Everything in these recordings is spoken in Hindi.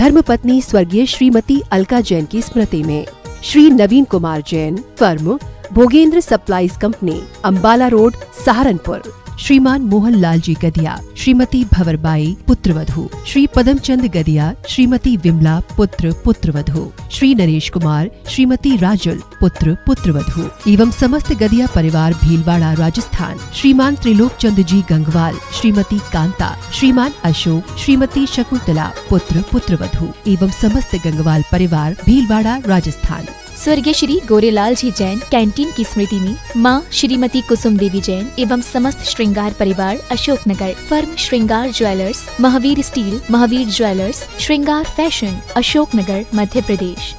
धर्मपत्नी स्वर्गीय श्रीमती अलका जैन की स्मृति में Shri Naveen Kumar Jain, firm Bhogendra supplies company, Ambala road, Saharanpur. श्रीमान मोहन लाल जी गदिया, श्रीमती भंवरबाई पुत्रवधू, श्री पदमचंद गदिया, श्रीमती विमला पुत्र पुत्रवधू, श्री नरेश कुमार, श्रीमती राजुल पुत्र पुत्रवधू एवं समस्त गदिया परिवार भीलवाड़ा राजस्थान। श्रीमान त्रिलोक चंद जी गंगवाल, श्रीमती कांता, श्रीमान अशोक, श्रीमती शकुंतला पुत्र पुत्रवधू एवं समस्त गंगवाल परिवार भीलवाड़ा राजस्थान। स्वर्गीय श्री गोरेलाल जी जैन कैंटीन की स्मृति में मां श्रीमती कुसुम देवी जैन एवं समस्त श्रृंगार परिवार अशोकनगर। फर्म श्रृंगार jewellers, Mahavir steel, Mahavir jewellers, श्रृंगार फैशन, अशोकनगर, मध्य प्रदेश।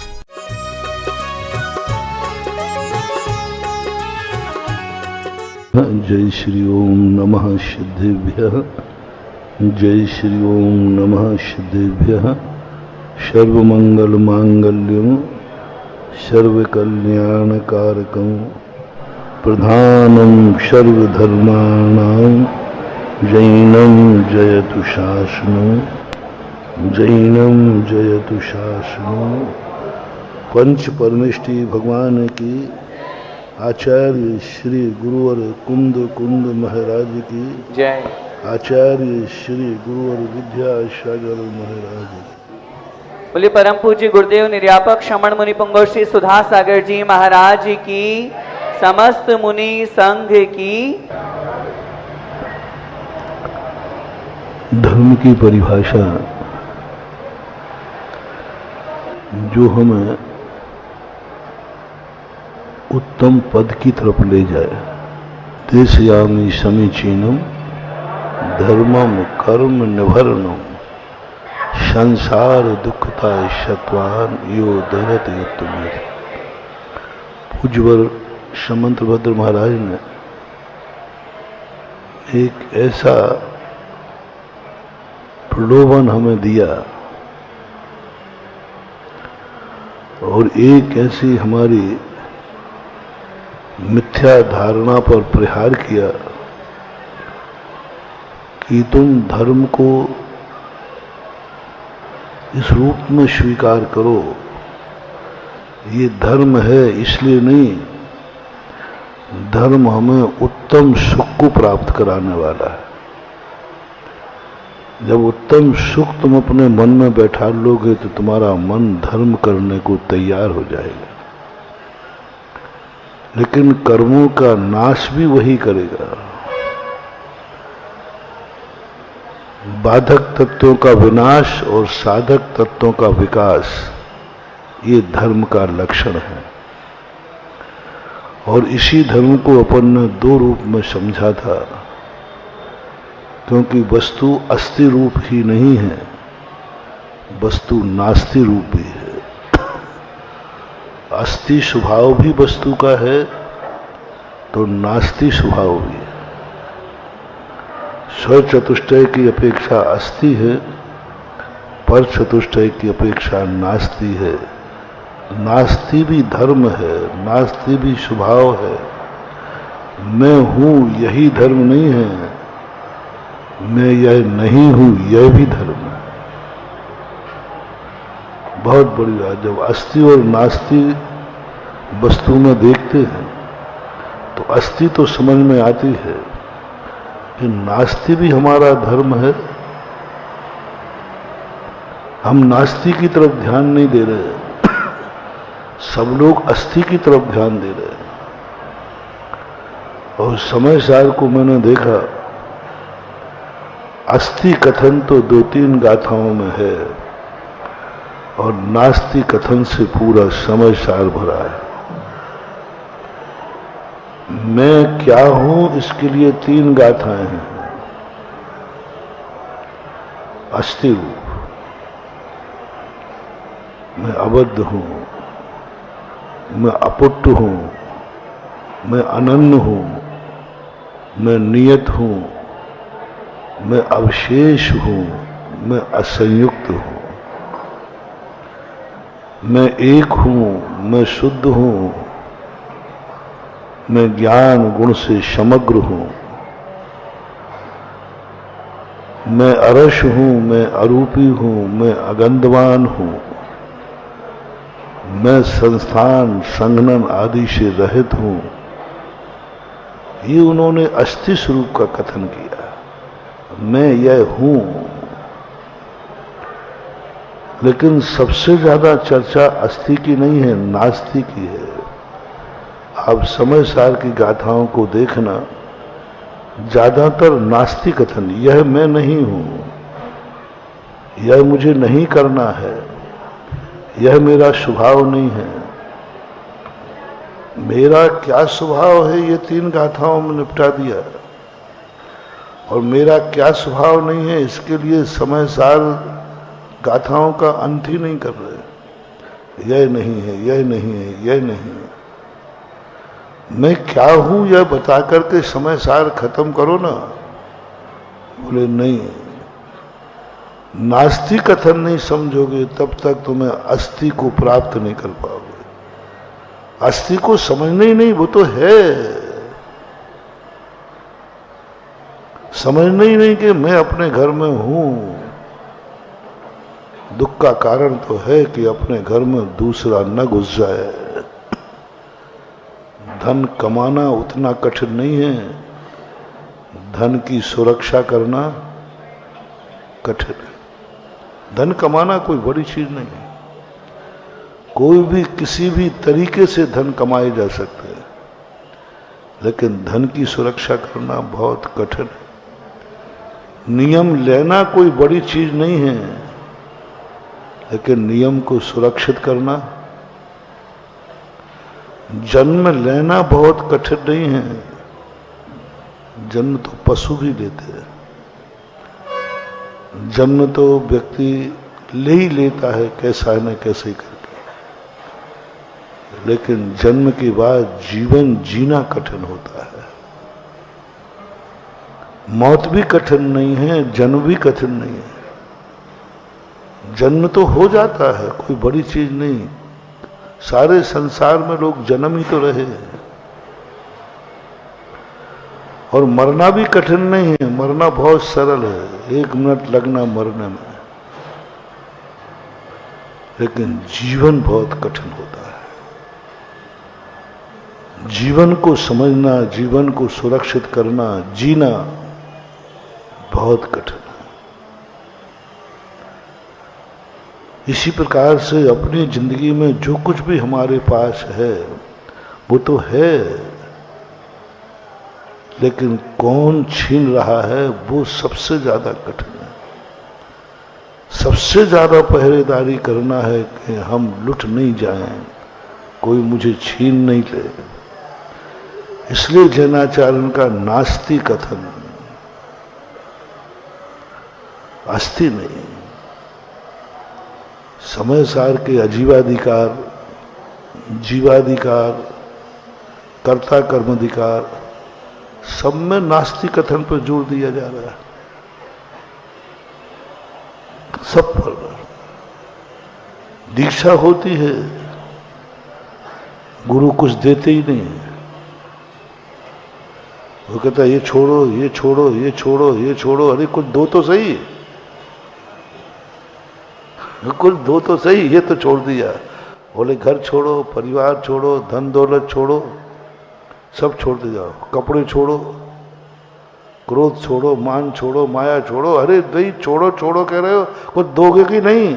जय श्री ओम नमः सिद्धेभ्यः, जय श्री ओम नमः सिद्धेभ्यः। सर्वमंगल मांगल्यं सर्वकल्याणकारकं प्रधानं सर्वधर्माणां जैनं जयतु शासनं, जैनं जयतु शासनं। पंच परमेष्टि भगवान की, आचार्य श्री गुरुवर कुंद कुंद महाराज की जय। आचार्य श्री गुरुवर विद्यासागर महाराज की। बोलिए परम पूज्य गुरुदेव निर्यापक श्रमण मुनि पुंगव श्री सुधा सागर जी महाराज की, समस्त मुनि संघ की। धर्म की परिभाषा जो हमें उत्तम पद की तरफ ले जाए। देशयामि समीचीनम धर्मम कर्म निभरणम संसार दुखता शतवान यो दरत युत्तमेर। पूज्यवर समंतभद्र महाराज ने एक ऐसा प्रलोभन हमें दिया और एक ऐसी हमारी मिथ्या धारणा पर प्रहार किया कि तुम धर्म को इस रूप में स्वीकार करो। ये धर्म है इसलिए नहीं, धर्म हमें उत्तम सुख को प्राप्त कराने वाला है। जब उत्तम सुख तुम अपने मन में बैठा लोगे तो तुम्हारा मन धर्म करने को तैयार हो जाएगा। लेकिन कर्मों का नाश भी वही करेगा। बाधक तत्वों का विनाश और साधक तत्वों का विकास, ये धर्म का लक्षण है। और इसी धर्म को अपन ने दो रूप में समझा था, क्योंकि वस्तु अस्थि रूप ही नहीं है, वस्तु नास्ति रूप भी है। अस्थि स्वभाव भी वस्तु का है तो नास्ति स्वभाव भी है। स्व चतुष्टय की अपेक्षा अस्थि है, पर चतुष्टय की अपेक्षा नास्ति है। नास्ति भी धर्म है, नास्ति भी स्वभाव है। मैं हूं यही धर्म नहीं है, मैं यह नहीं हूं यह भी धर्म है। बहुत बड़ी बात। जब अस्थि और नास्ति वस्तु में देखते हैं तो अस्थि तो समझ में आती है कि नास्ति भी हमारा धर्म है। हम नास्ति की तरफ ध्यान नहीं दे रहे, सब लोग अस्थि की तरफ ध्यान दे रहे हैं। और समय सार को मैंने देखा, अस्थि कथन तो 2-3 गाथाओं में है और नास्ति कथन से पूरा समय सार भरा है। मैं क्या हूं इसके लिए 3 गाथाएं हैं। अस्थि रूप, मैं अबद्ध हूं, मैं अपुट्ट हूं, मैं अनन्य हूं, मैं नियत हूं, मैं अवशेष हूं, मैं असंयुक्त हूं, मैं एक हूं, मैं शुद्ध हूं, मैं ज्ञान गुण से समग्र हूं। मैं अरश हूं, मैं अरूपी हूं, मैं अगंधवान हूं, मैं संस्थान संघनन आदि से रहित हूं। ये उन्होंने अस्थि स्वरूप का कथन किया। मैं यह हूं। लेकिन सबसे ज्यादा चर्चा अस्थि की नहीं है, नास्ति की है। आप समय सार की गाथाओं को देखना, ज्यादातर नास्ति कथन, यह मैं नहीं हूं, यह मुझे नहीं करना है, यह मेरा स्वभाव नहीं है। मेरा क्या स्वभाव है ये 3 गाथाओं में निपटा दिया। और मेरा क्या स्वभाव नहीं है इसके लिए समय सार गाथाओं का अंत ही नहीं कर रहे। यह नहीं है, यह नहीं है, यह नहीं है। मैं क्या हूं यह बता करके समय सार खत्म करो ना। बोले नहीं, नास्ति कथन नहीं समझोगे तब तक तुम्हें अस्थि को प्राप्त नहीं कर पाओगे। अस्थि को समझना ही नहीं, वो तो है। समझना ही नहीं कि मैं अपने घर में हूं। दुख का कारण तो है कि अपने घर में दूसरा न घुस जाए। धन कमाना उतना कठिन नहीं है, धन की सुरक्षा करना कठिन है। धन कमाना कोई बड़ी चीज नहीं है। कोई भी किसी भी तरीके से धन कमाए जा सकते हैं, लेकिन धन की सुरक्षा करना बहुत कठिन है। नियम लेना कोई बड़ी चीज नहीं है, लेकिन नियम को सुरक्षित करना, जन्म लेना बहुत कठिन नहीं है। जन्म तो पशु भी लेते हैं, जन्म तो व्यक्ति ले ही लेता है कैसा न कैसे करके, लेकिन जन्म के बाद जीवन जीना कठिन होता है। मौत भी कठिन नहीं है, जन्म भी कठिन नहीं है। जन्म तो हो जाता है, कोई बड़ी चीज नहीं। सारे संसार में लोग जन्म ही तो रहे हैं। और मरना भी कठिन नहीं है, मरना बहुत सरल है, 1 मिनट लगना मरने में। लेकिन जीवन बहुत कठिन होता है। जीवन को समझना, जीवन को सुरक्षित करना, जीना बहुत कठिन है। इसी प्रकार से अपनी जिंदगी में जो कुछ भी हमारे पास है वो तो है, लेकिन कौन छीन रहा है वो सबसे ज्यादा कठिन है। सबसे ज्यादा पहरेदारी करना है कि हम लुट नहीं जाएं, कोई मुझे छीन नहीं ले। इसलिए जैनाचार्य का नास्ति कथन, अस्थि नहीं। समय सार के अजीवाधिकार, जीवाधिकार, कर्ता कर्माधिकार, सब में नास्ति कथन पर जोर दिया जा रहा है। सब पर दीक्षा होती है, गुरु कुछ देते ही नहीं। वो कहता है ये छोड़ो, ये छोड़ो, ये छोड़ो, ये छोड़ो। अरे कुछ दो तो सही, कुछ दो तो सही। ये तो छोड़ दिया। बोले घर छोड़ो, परिवार छोड़ो, धन दौलत छोड़ो, सब छोड़ दे जाओ। कपड़े छोड़ो, क्रोध छोड़ो, मान छोड़ो, माया छोड़ो। अरे नहीं, छोड़ो छोड़ो कह रहे हो, कुछ दोगे कि नहीं?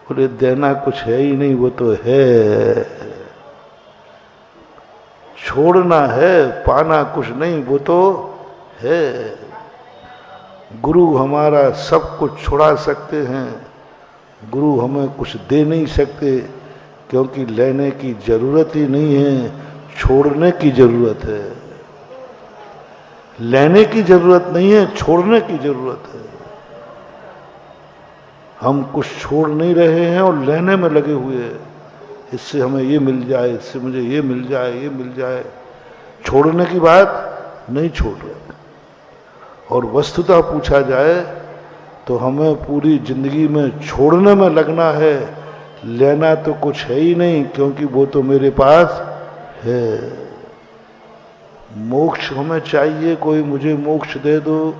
बोले देना कुछ है ही नहीं, वो तो है। छोड़ना है, पाना कुछ नहीं, वो तो है। गुरु हमारा सब कुछ छुड़ा सकते हैं, गुरु हमें कुछ दे नहीं सकते, क्योंकि लेने की जरूरत ही नहीं है, छोड़ने की जरूरत है। लेने की जरूरत नहीं है, छोड़ने की जरूरत है। हम कुछ छोड़ नहीं रहे हैं और लेने में लगे हुए हैं। इससे हमें ये मिल जाए, इससे मुझे ये मिल जाए, ये मिल जाए। छोड़ने की बात नहीं छोड़ रहे। और वस्तुतः पूछा जाए तो हमें पूरी जिंदगी में छोड़ने में लगना है, लेना तो कुछ है ही नहीं, क्योंकि वो तो मेरे पास है। मोक्ष हमें चाहिए, कोई मुझे मोक्ष दे दो,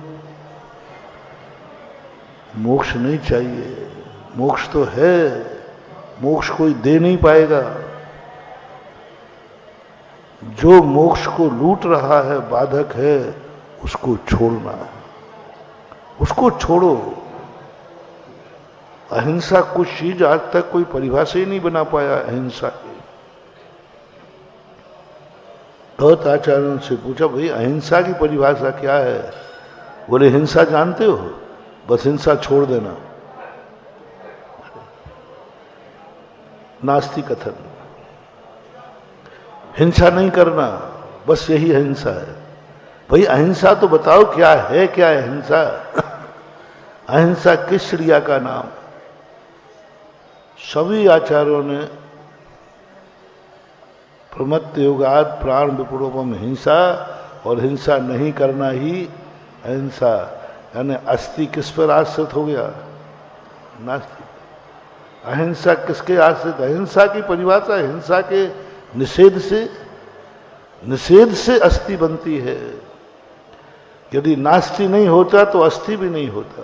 मोक्ष नहीं चाहिए। मोक्ष तो है, मोक्ष कोई दे नहीं पाएगा। जो मोक्ष को लूट रहा है, बाधक है, उसको छोड़ना, उसको छोड़ो। अहिंसा कुछ चीज आज तक कोई परिभाषा ही नहीं बना पाया अहिंसा की। बहुत आचार्यों से पूछा, भाई अहिंसा की परिभाषा क्या है? बोले हिंसा जानते हो, बस हिंसा छोड़ देना। नास्ति कथन, हिंसा नहीं करना, बस यही अहिंसा है। भाई अहिंसा तो बताओ क्या है, क्या है अहिंसा? अहिंसा किस क्रिया का नाम? सभी आचार्यों ने प्रमत्त योगात प्राण विपुलोपम हिंसा और हिंसा नहीं करना ही अहिंसा, यानी अस्थि किस पर आश्रित हो गया? नास्ति। अहिंसा किसके आश्रित? अहिंसा की परिभाषा हिंसा के निषेध से अस्थि बनती है। यदि नास्ति नहीं होता तो अस्थि भी नहीं होता,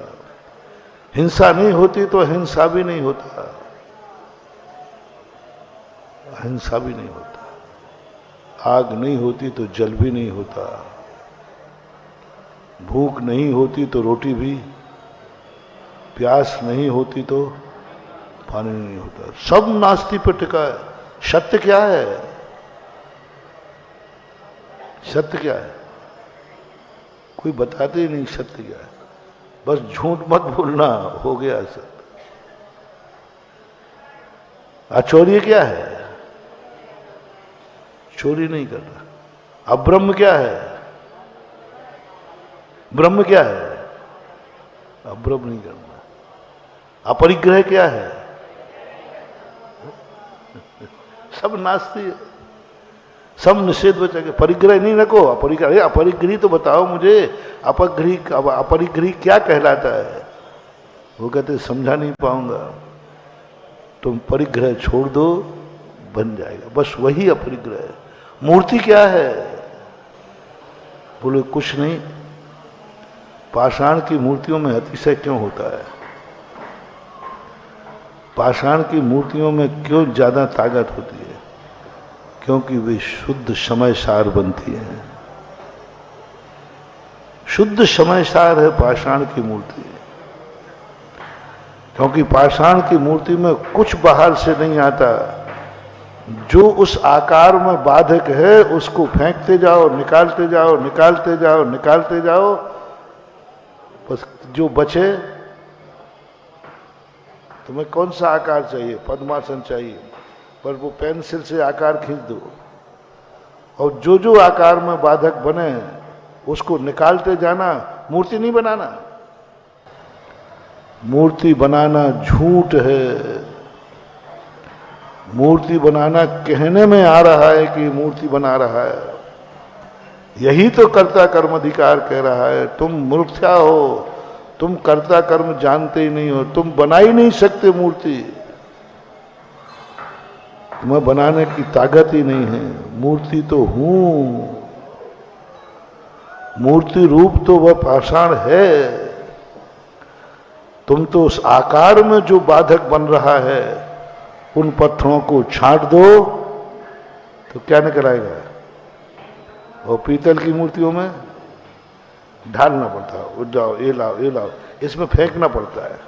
हिंसा नहीं होती तो अहिंसा भी नहीं होता, अहिंसा भी नहीं होता। आग नहीं होती तो जल भी नहीं होता, भूख नहीं होती तो रोटी भी, प्यास नहीं होती तो पानी नहीं होता। सब नास्ति पर टिका है। सत्य क्या है? सत्य क्या है? कोई बताते ही नहीं सत्य क्या है। बस झूठ मत बोलना, हो गया सत्य। अचौर्य क्या है? चोरी नहीं करना। अब ब्रह्म क्या है? ब्रह्म क्या है? अब ब्रह्म नहीं करना। अपरिग्रह क्या है? सब नास्ती है, सब निषेध बचा के। परिग्रह नहीं रखो, अपरिग्रह। अपरिग्रही तो बताओ मुझे, अपरिग्रही क्या कहलाता है? वो कहते समझा नहीं पाऊंगा। तुम परिग्रह छोड़ दो, बन जाएगा। बस वही अपरिग्रह है। मूर्ति क्या है? बोले कुछ नहीं। पाषाण की मूर्तियों में अतिशय क्यों होता है? पाषाण की मूर्तियों में क्यों ज्यादा ताकत होती है? क्योंकि वे शुद्ध समय सार बनती हैं। शुद्ध समय सार है पाषाण की मूर्ति। क्योंकि पाषाण की मूर्ति में कुछ बाहर से नहीं आता। जो उस आकार में बाधक है उसको फेंकते जाओ, निकालते जाओ, निकालते जाओ, निकालते जाओ, बस जो बचे। तुम्हें कौन सा आकार चाहिए? पद्मासन चाहिए, पर वो पेंसिल से आकार खींच दो। और जो जो आकार में बाधक बने उसको निकालते जाना। मूर्ति नहीं बनाना। मूर्ति बनाना झूठ है। मूर्ति बनाना कहने में आ रहा है कि मूर्ति बना रहा है। यही तो कर्ता कर्म अधिकार कह रहा है। तुम मूर्खा हो, तुम कर्ता कर्म जानते ही नहीं हो, तुम बना ही नहीं सकते मूर्ति। तुम्हें बनाने की ताकत ही नहीं है। मूर्ति तो हूं, मूर्ति रूप तो वह पाषाण है। तुम तो उस आकार में जो बाधक बन रहा है उन पत्थरों को छांट दो तो क्या निकल आएगा? और पीतल की मूर्तियों में ढालना पड़ता है। उठ जाओ, ये लाओ, ये लाओ, इसमें फेंकना पड़ता है।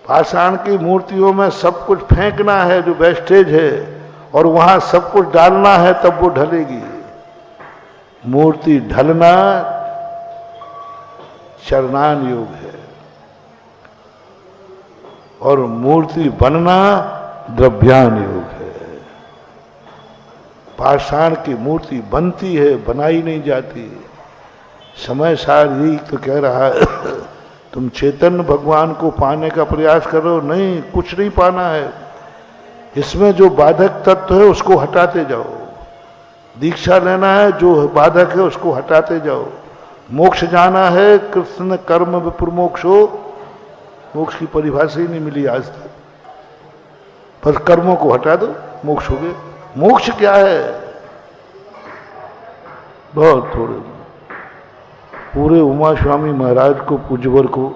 पाषाण की मूर्तियों में सब कुछ फेंकना है जो वेस्टेज है, और वहां सब कुछ डालना है तब वो ढलेगी। मूर्ति ढलना चरणान योग है और मूर्ति बनना द्रव्यान योग है। पाषाण की मूर्ति बनती है, बनाई नहीं जाती। समय सार यही तो कह रहा है तुम चैतन्य भगवान को पाने का प्रयास करो। नहीं, कुछ नहीं पाना है। इसमें जो बाधक तत्व है उसको हटाते जाओ। दीक्षा लेना है, जो बाधक है उसको हटाते जाओ। मोक्ष जाना है, कृष्ण कर्म विप्रमोक्षो। मोक्ष की परिभाषा ही नहीं मिली आज तक। पर कर्मों को हटा दो, मोक्ष हो गए। मोक्ष क्या है? बहुत थोड़े। पूरे उमा स्वामी महाराज को, पूज्यवर को,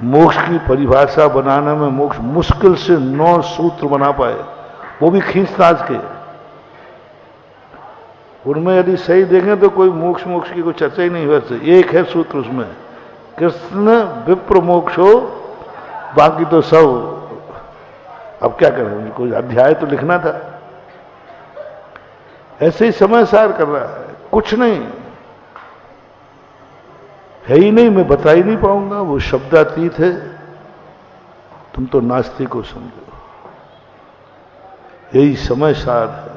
मोक्ष की परिभाषा बनाने में मोक्ष मुश्किल से 9 सूत्र बना पाए, वो भी खींचतान के। उनमें यदि सही देखें तो कोई मोक्ष मोक्ष की कोई चर्चा ही नहीं वैसे। एक है सूत्र उसमें, कृष्ण विप्र मोक्षो, बाकी तो सब अब क्या करें, कोई अध्याय तो लिखना था। ऐसे ही समय सार कर रहा है, कुछ नहीं है ही नहीं, मैं बता ही नहीं पाऊंगा, वो शब्दातीत है। तुम तो नास्तिक को समझो, यही समय सार है,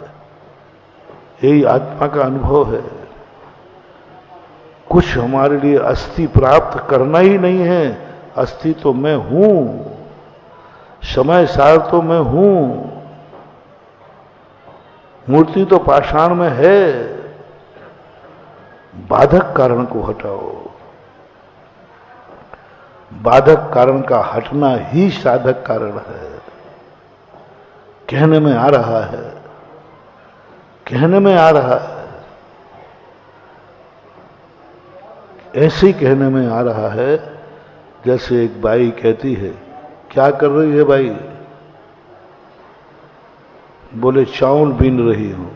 यही आत्मा का अनुभव है। कुछ हमारे लिए अस्थि प्राप्त करना ही नहीं है। अस्थि तो मैं हूं, समय सार तो मैं हूं, मूर्ति तो पाषाण में है। बाधक कारण को हटाओ, बाधक कारण का हटना ही साधक कारण है। कहने में आ रहा है, कहने में आ रहा है, ऐसे ही कहने में आ रहा है जैसे एक बाई कहती है, क्या कर रही है बाई? बोले चावल बीन रही हूं।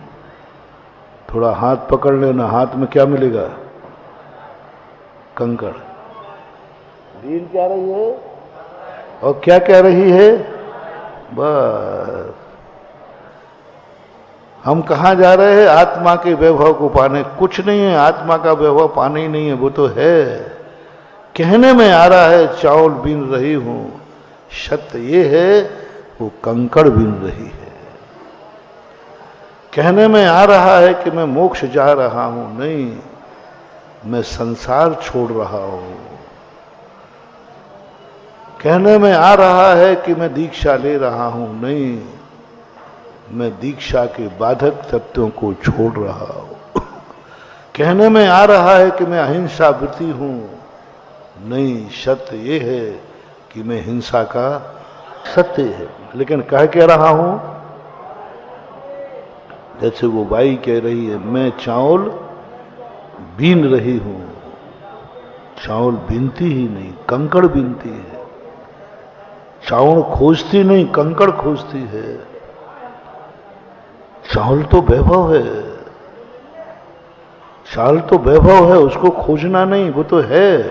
थोड़ा हाथ पकड़ लेना, हाथ में क्या मिलेगा? कंकड़। बीन क्या रही है और क्या कह रही है? बस हम कहां जा रहे हैं? आत्मा के वैभव को पाने। कुछ नहीं है, आत्मा का वैभव पाने ही नहीं है, वो तो है। कहने में आ रहा है चावल बीन रही हूं, सत्य ये है वो कंकड़ बीन रही है। कहने में आ रहा है कि मैं मोक्ष जा रहा हूं, नहीं, मैं संसार छोड़ रहा हूं। कहने में आ रहा है कि मैं दीक्षा ले रहा हूं, नहीं, मैं दीक्षा के बाधक तत्वों को छोड़ रहा हूं। कहने में आ रहा है कि मैं अहिंसा वृत्ति हूं, नहीं, सत्य ये है कि मैं हिंसा का सत्य है। लेकिन कह क्या रहा हूं? जैसे वो बाई कह रही है, मैं चावल बीन रही हूं। चावल बीनती ही नहीं, कंकड़ बीनती है। चावल खोजती नहीं, कंकड़ खोजती है। चावल तो वैभव है, चावल तो वैभव है, उसको खोजना नहीं, वो तो है।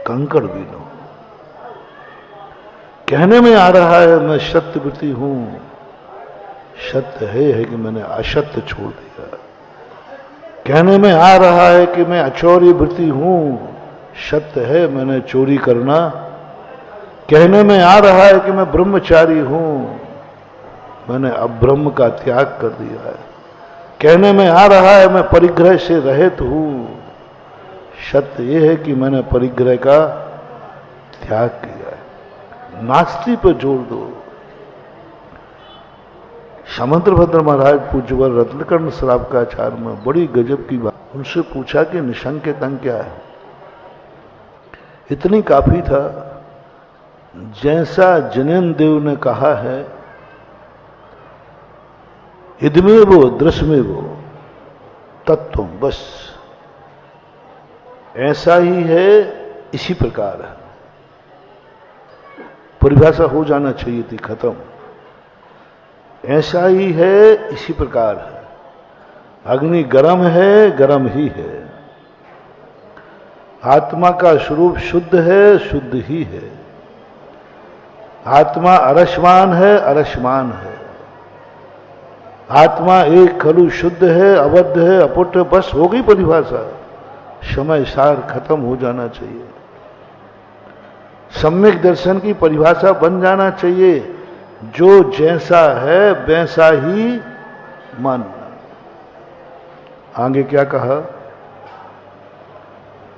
कंकड़ बीनो। कहने में आ रहा है मैं सत्यवृत्ति हूं, सत्य है कि मैंने असत्य छोड़ दिया। कहने में आ रहा है कि मैं अचौर्य वृत्ति हूं, सत्य है मैंने चोरी करना। कहने में आ रहा है कि मैं ब्रह्मचारी हूं, मैंने अब्रह्म का त्याग कर दिया है। कहने में आ रहा है मैं परिग्रह से रहित हूं, सत्य यह है कि मैंने परिग्रह का त्याग किया है। नास्ति पर जोर दो। समुद्रभद्र महाराज पूज्यवर रत्नकर्ण श्रावकाचार्य में बड़ी गजब की बात, उनसे पूछा कि निसंकेतन क्या है? इतनी काफी था, जैसा जनेन देव ने कहा है, इदमें वो दृश्य में वो तत्व, बस ऐसा ही है, इसी प्रकार है। परिभाषा हो जाना चाहिए थी, खत्म। ऐसा ही है, इसी प्रकार है। अग्नि गरम है, गरम ही है। आत्मा का स्वरूप शुद्ध है, शुद्ध ही है। आत्मा अरसमान है, अरसमान है। आत्मा एक खलु शुद्ध है, अबद्ध है, अपुट है। बस हो गई परिभाषा। समय सार खत्म हो जाना चाहिए। सम्यक दर्शन की परिभाषा बन जाना चाहिए, जो जैसा है वैसा ही मन। आगे क्या कहा?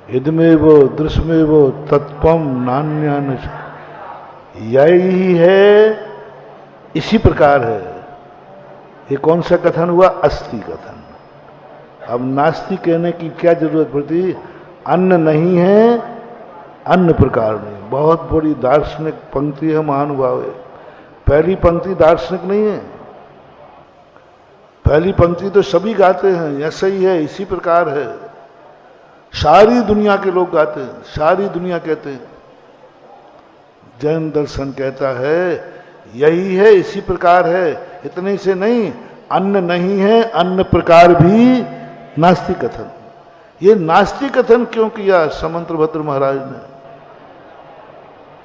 इदमेव दृश्यमेव तत्वम नान्यान, यही है, इसी प्रकार है। ये कौन सा कथन हुआ? अस्थि कथन। अब नास्ति कहने की क्या जरूरत पड़ती? अन्न नहीं है, अन्य प्रकार नहीं। बहुत बड़ी दार्शनिक पंक्ति है, महानुभाव है। पहली पंक्ति दार्शनिक नहीं है, पहली पंक्ति तो सभी गाते हैं, ऐसा ही है, इसी प्रकार है। सारी दुनिया के लोग गाते हैं, सारी दुनिया कहते हैं। जैन दर्शन कहता है यही है, इसी प्रकार है। इतने से नहीं, अन्न नहीं है, अन्न प्रकार भी नास्ति कथन। ये नास्ति कथन क्यों किया समंतभद्र महाराज ने?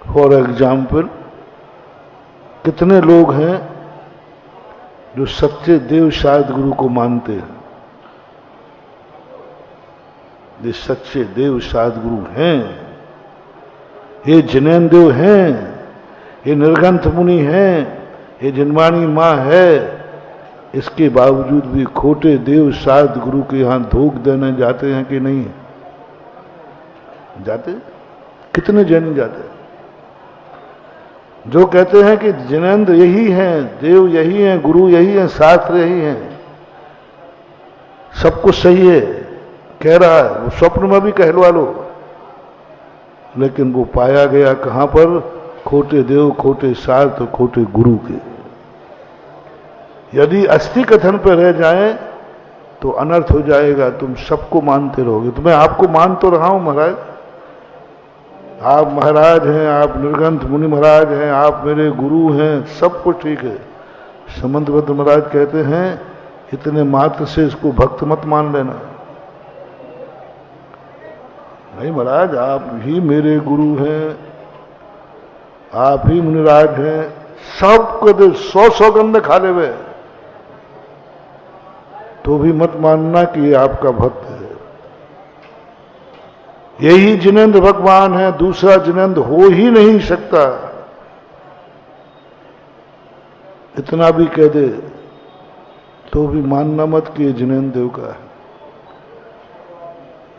फॉर एग्जाम्पल, कितने लोग हैं जो सच्चे देव शायद गुरु को मानते हैं? ये सच्चे देव शायद गुरु हैं, ये जिनेन देव हैं, ये निर्गंथ मुनि हैं, ये जिनवाणी माँ है। इसके बावजूद भी खोटे देव शायद गुरु के यहां धोख देने जाते हैं कि नहीं जाते? कितने जैन जाते हैं जो कहते हैं कि जिनेंद्र यही हैं, देव यही हैं, गुरु यही हैं, शास्त्र यही हैं, सब कुछ सही है कह रहा है। वो स्वप्न में भी कहलवा लो, लेकिन वो पाया गया कहां पर? खोटे देव, खोटे शास्त्र, खोटे गुरु के। यदि अस्थि कथन पर रह जाएं तो अनर्थ हो जाएगा। तुम सबको मानते रहोगे। तो मैं आपको मान तो रहा हूं महाराज, आप महाराज हैं, आप निर्गंथ मुनि महाराज हैं, आप मेरे गुरु हैं, सब कुछ ठीक है। समंतभद्र महाराज कहते हैं इतने मात्र से इसको भक्त मत मान लेना। नहीं महाराज, आप ही मेरे गुरु हैं, आप ही मुनिराज हैं, सबको 100 सौगंध खा ले वे, तो भी मत मानना कि ये आपका भक्त है। यही जिनेंद्र भगवान है, दूसरा जिनेंद्र हो ही नहीं सकता। इतना भी कह दे तो भी मानना मत कि ये जिनेंद्र देव का है।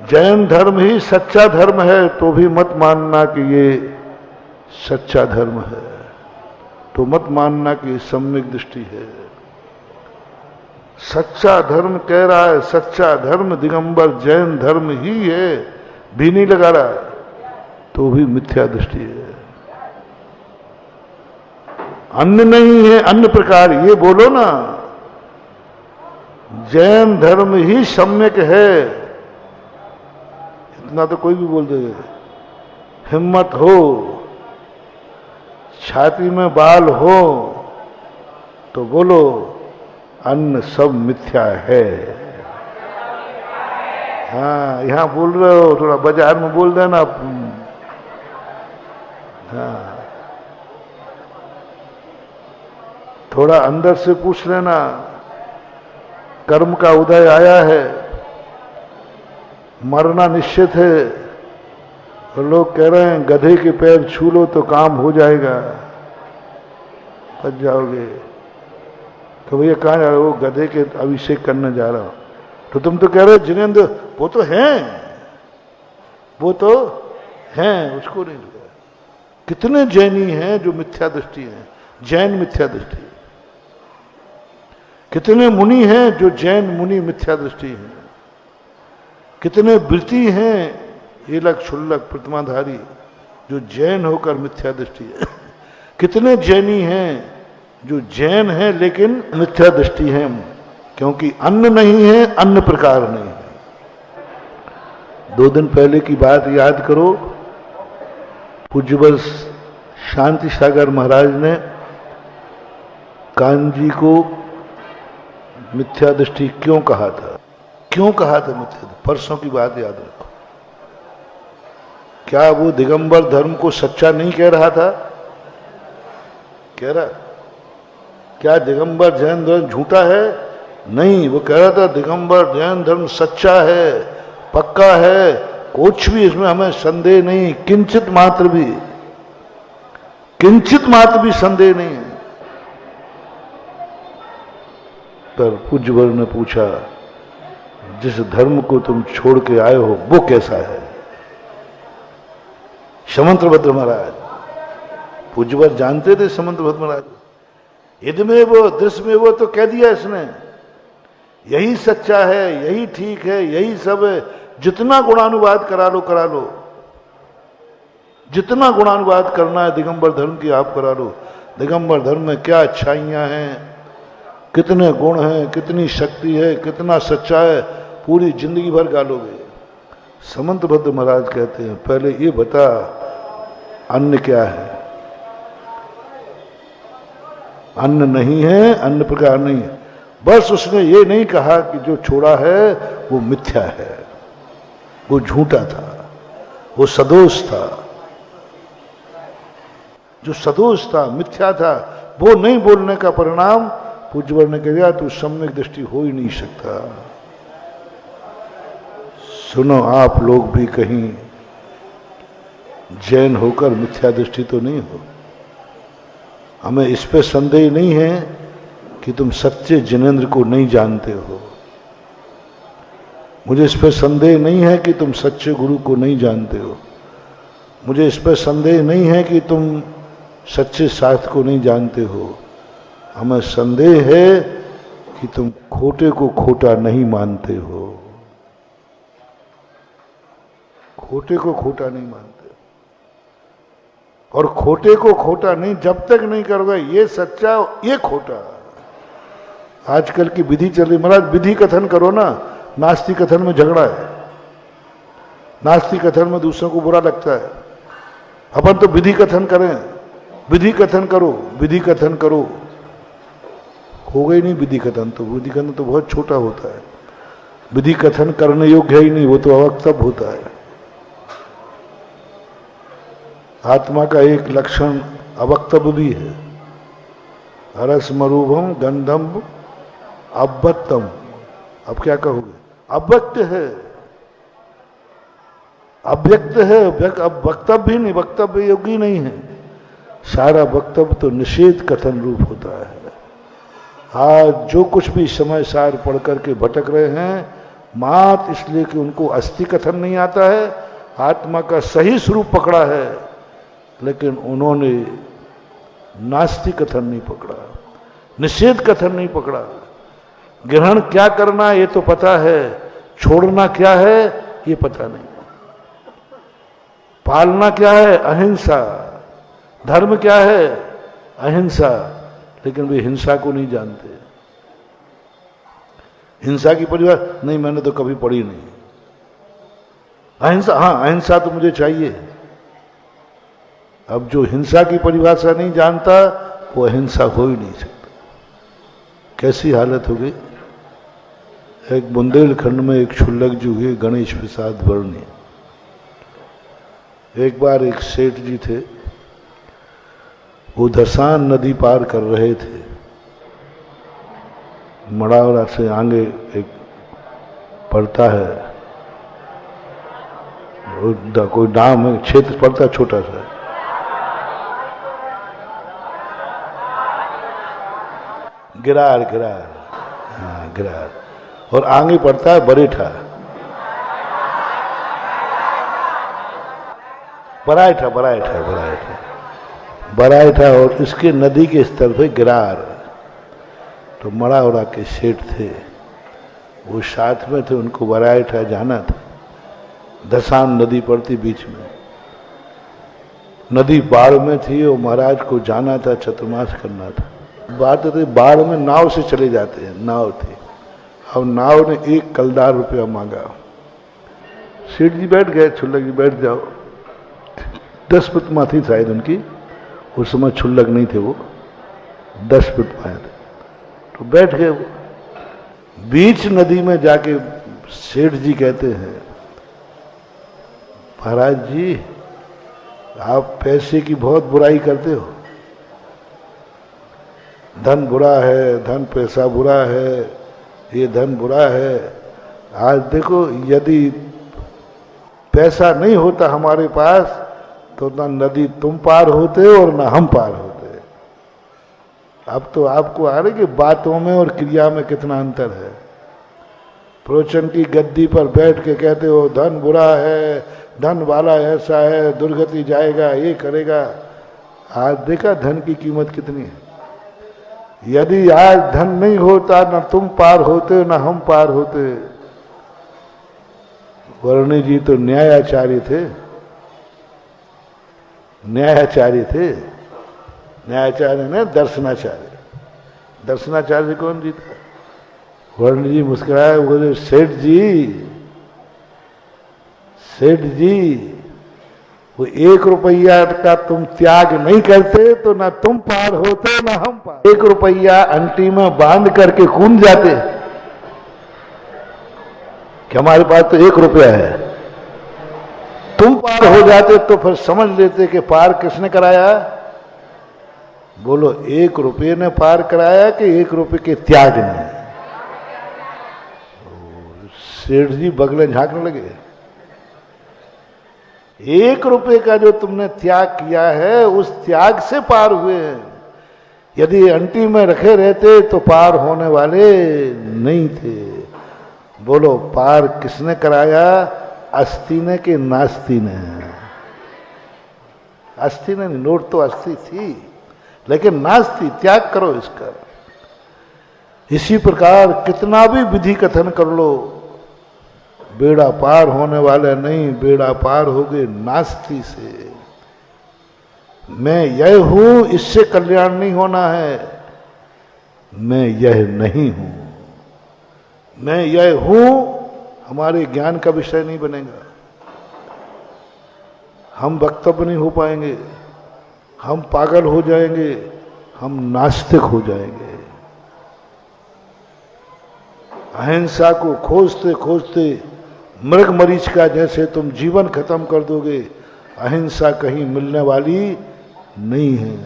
जैन धर्म ही सच्चा धर्म है तो भी मत मानना कि ये सच्चा धर्म है, तो मत मानना कि ये सम्यक दृष्टि है। सच्चा धर्म कह रहा है, सच्चा धर्म दिगंबर जैन धर्म ही है, भी नहीं लगा रहा है, तो भी मिथ्या दृष्टि है। अन्न नहीं है, अन्य प्रकार ये बोलो ना। जैन धर्म ही सम्यक है, इतना तो कोई भी बोल देगा। हिम्मत हो, छाती में बाल हो तो बोलो अन्न सब मिथ्या है। हाँ, यहां बोल रहे हो, थोड़ा बाजार में बोल देना। हाँ, थोड़ा अंदर से पूछ लेना। कर्म का उदय आया है, मरना निश्चित है, और लोग कह रहे हैं गधे के पैर छू लो तो काम हो जाएगा, बच जाओगे। तो भैया कहाँ जा रहे हो? गधे के अभिषेक करने जा रहा हो। तो तुम तो कह रहे हो जिनेंद्र वो तो हैं, वो तो हैं, उसको नहीं लगा। कितने जैनी हैं जो मिथ्या दृष्टि हैं, जैन मिथ्या दृष्टि। कितने मुनि हैं जो जैन मुनि मिथ्या दृष्टि हैं। कितने वृत्ति हैं एलक क्षुल्लक प्रतिमाधारी जो जैन होकर मिथ्या दृष्टि है। कितने जैनी हैं जो जैन है लेकिन मिथ्या दृष्टि है, क्योंकि अन्न नहीं है, अन्न प्रकार नहीं है। 2 दिन पहले की बात याद करो, पूज्यवर शांति सागर महाराज ने कान्जी को मिथ्या दृष्टि क्यों कहा था? क्यों कहा था मिथ्या दृष्टि? परसों की बात याद रखो। क्या वो दिगंबर धर्म को सच्चा नहीं कह रहा था? कह रहा। क्या दिगंबर जैन धर्म झूठा है? नहीं, वो कह रहा था दिगंबर जैन धर्म सच्चा है, पक्का है, कुछ भी इसमें हमें संदेह नहीं, किंचित मात्र भी संदेह नहीं है। पर पूज्यवर ने पूछा जिस धर्म को तुम छोड़ के आए हो वो कैसा है? समंतभद्र महाराज, पूज्यवर जानते थे समंतभद्र महाराज। यदि में वो दृश्य में वो तो कह दिया इसने, यही सच्चा है, यही ठीक है, यही सब है। जितना गुणानुवाद करा लो, जितना गुणानुवाद करना है दिगंबर धर्म की आप करा लो। दिगंबर धर्म में क्या अच्छाइयां हैं, कितने गुण हैं, कितनी शक्ति है, कितना सच्चा है, पूरी जिंदगी भर गालोगे। समंतभद्र महाराज कहते हैं पहले ये बता अन्न क्या है। अन्न नहीं है, अन्न प्रकार नहीं है। बस उसने ये नहीं कहा कि जो छोड़ा है वो मिथ्या है, वो झूठा था, वो सदोष था। जो सदोष था, मिथ्या था, वो नहीं बोलने का परिणाम पूज्यवर ने कहा तू सम्यक दृष्टि हो ही नहीं सकता। सुनो आप लोग भी कहीं जैन होकर मिथ्या दृष्टि तो नहीं हो। हमें इस पे संदेह नहीं है कि तुम सच्चे जिनेंद्र को नहीं जानते हो। मुझे इस पे संदेह नहीं है कि तुम सच्चे गुरु को नहीं जानते हो। मुझे इस पे संदेह नहीं है कि तुम सच्चे शास्त्र को नहीं जानते हो। हमें संदेह है कि तुम खोटे को खोटा नहीं मानते हो। खोटे को खोटा नहीं मानते, और खोटे को खोटा नहीं जब तक नहीं करोगे ये सच्चा ये खोटा। आजकल की विधि चल रही, महाराज विधि कथन करो ना। नास्तिक कथन में झगड़ा है, नास्तिक कथन में दूसरों को बुरा लगता है। अपन तो विधि कथन करें, विधि कथन करो, विधि कथन करो। हो गई नहीं विधि कथन, तो विधि कथन तो बहुत छोटा होता है। विधि कथन करने योग्य ही नहीं, वो तो अवक्तव्य होता है। आत्मा का एक लक्षण अवक्तव्य भी है। हरस मरूभम गंधम अव्यक्तम। अब क्या कहोगे? अव्यक्त है, अव्यक्त है, अब वक्तव्य नहीं, वक्तव्य योग्य नहीं है। सारा वक्तव्य तो निषेध कथन रूप होता है। आज जो कुछ भी समय सार पढ़ करके भटक रहे हैं, मात इसलिए कि उनको अस्थि कथन नहीं आता है, आत्मा का सही स्वरूप पकड़ा है, लेकिन उन्होंने नास्तिक कथन नहीं पकड़ा, निषेध कथन नहीं पकड़ा। ग्रहण क्या करना ये तो पता है, छोड़ना क्या है ये पता नहीं। पालना क्या है? अहिंसा। धर्म क्या है? अहिंसा। लेकिन वे हिंसा को नहीं जानते। हिंसा की परिभाषा नहीं, मैंने तो कभी पढ़ी नहीं। अहिंसा, हाँ अहिंसा तो मुझे चाहिए। अब जो हिंसा की परिभाषा नहीं जानता वो अहिंसा हो ही नहीं सकता। कैसी हालत हो गई। एक बुंदेलखंड में एक क्षुल्लक जी हुए, गणेश प्रसाद वर्णी। एक बार एक सेठ जी थे, वो धसान नदी पार कर रहे थे। मड़ावरा से आगे एक पड़ता है, कोई नाम है, क्षेत्र पड़ता छोटा सा। गिरार, गिरार, हाँ गिरार। और आगे पड़ता है बरेठा, बरायठा, बरायठा, बरायठा, बरायठा। और इसके नदी के स्तर पे गिरार। तो मड़ावरा के सेठ थे, वो साथ में थे, उनको बरायठा जाना था। धसान नदी पड़ती बीच में, नदी बाढ़ में थी और महाराज को जाना था, चतुर्मास करना था। बात थी बाढ़ में नाव से चले जाते हैं, नाव थी। अब नाव ने 1 कलदार रुपया मांगा। सेठ जी बैठ गए, छुल्लक जी बैठ जाओ। 10 फुट माथी शायद उनकी, उस समय छुल्लक नहीं थे वो, 10 फुट पाए थे। तो बैठ गए वो। बीच नदी में जाके सेठ जी कहते हैं, महाराज जी आप पैसे की बहुत बुराई करते हो। धन बुरा है, धन पैसा बुरा है, ये धन बुरा है। आज देखो यदि पैसा नहीं होता हमारे पास तो ना नदी तुम पार होते और ना हम पार होते। अब तो आपको आ रही कि बातों में और क्रिया में कितना अंतर है। प्रवचन की गद्दी पर बैठ के कहते हो धन बुरा है, धन वाला ऐसा है, दुर्गति जाएगा, ये करेगा। आज देखा धन की कीमत कितनी है। यदि आज धन नहीं होता ना तुम पार होते ना हम पार होते। वर्णी जी तो न्यायाचार्य थे, न्यायाचार्य थे। न्यायाचार्य ने दर्शनाचार्य, दर्शनाचार्य कौन जीता? वर्ण जी मुस्कुराए, बोले सेठ जी वो 1 रुपया का तुम त्याग नहीं करते तो ना तुम पार होते ना हम पार। 1 रुपया अंटी में बांध करके कूद जाते कि हमारे पास तो 1 रुपया है, तुम पार हो जाते तो फिर समझ लेते कि पार किसने कराया। बोलो 1 रुपये ने पार कराया कि 1 रुपये के त्याग ने? सेठ जी बगले झांकने लगे। 1 रुपये का जो तुमने त्याग किया है उस त्याग से पार हुए हैं। यदि अंटी में रखे रहते तो पार होने वाले नहीं थे। बोलो पार किसने कराया? अस्थि ने कि नास्ति ने? अस्थि ने, नोट तो अस्थि थी लेकिन नास्ति, त्याग करो इसका। इसी प्रकार कितना भी विधि कथन कर लो, बेड़ा पार होने वाले नहीं, बेड़ा पार हो गए नास्ति से। मैं यह हूं इससे कल्याण नहीं होना है, मैं यह नहीं हूं। मैं यह हूं हमारे ज्ञान का विषय नहीं बनेगा, हम वक्तव्य नहीं हो पाएंगे, हम पागल हो जाएंगे, हम नास्तिक हो जाएंगे। अहिंसा को खोजते खोजते मृग मरीच का जैसे तुम जीवन खत्म कर दोगे, अहिंसा कहीं मिलने वाली नहीं है।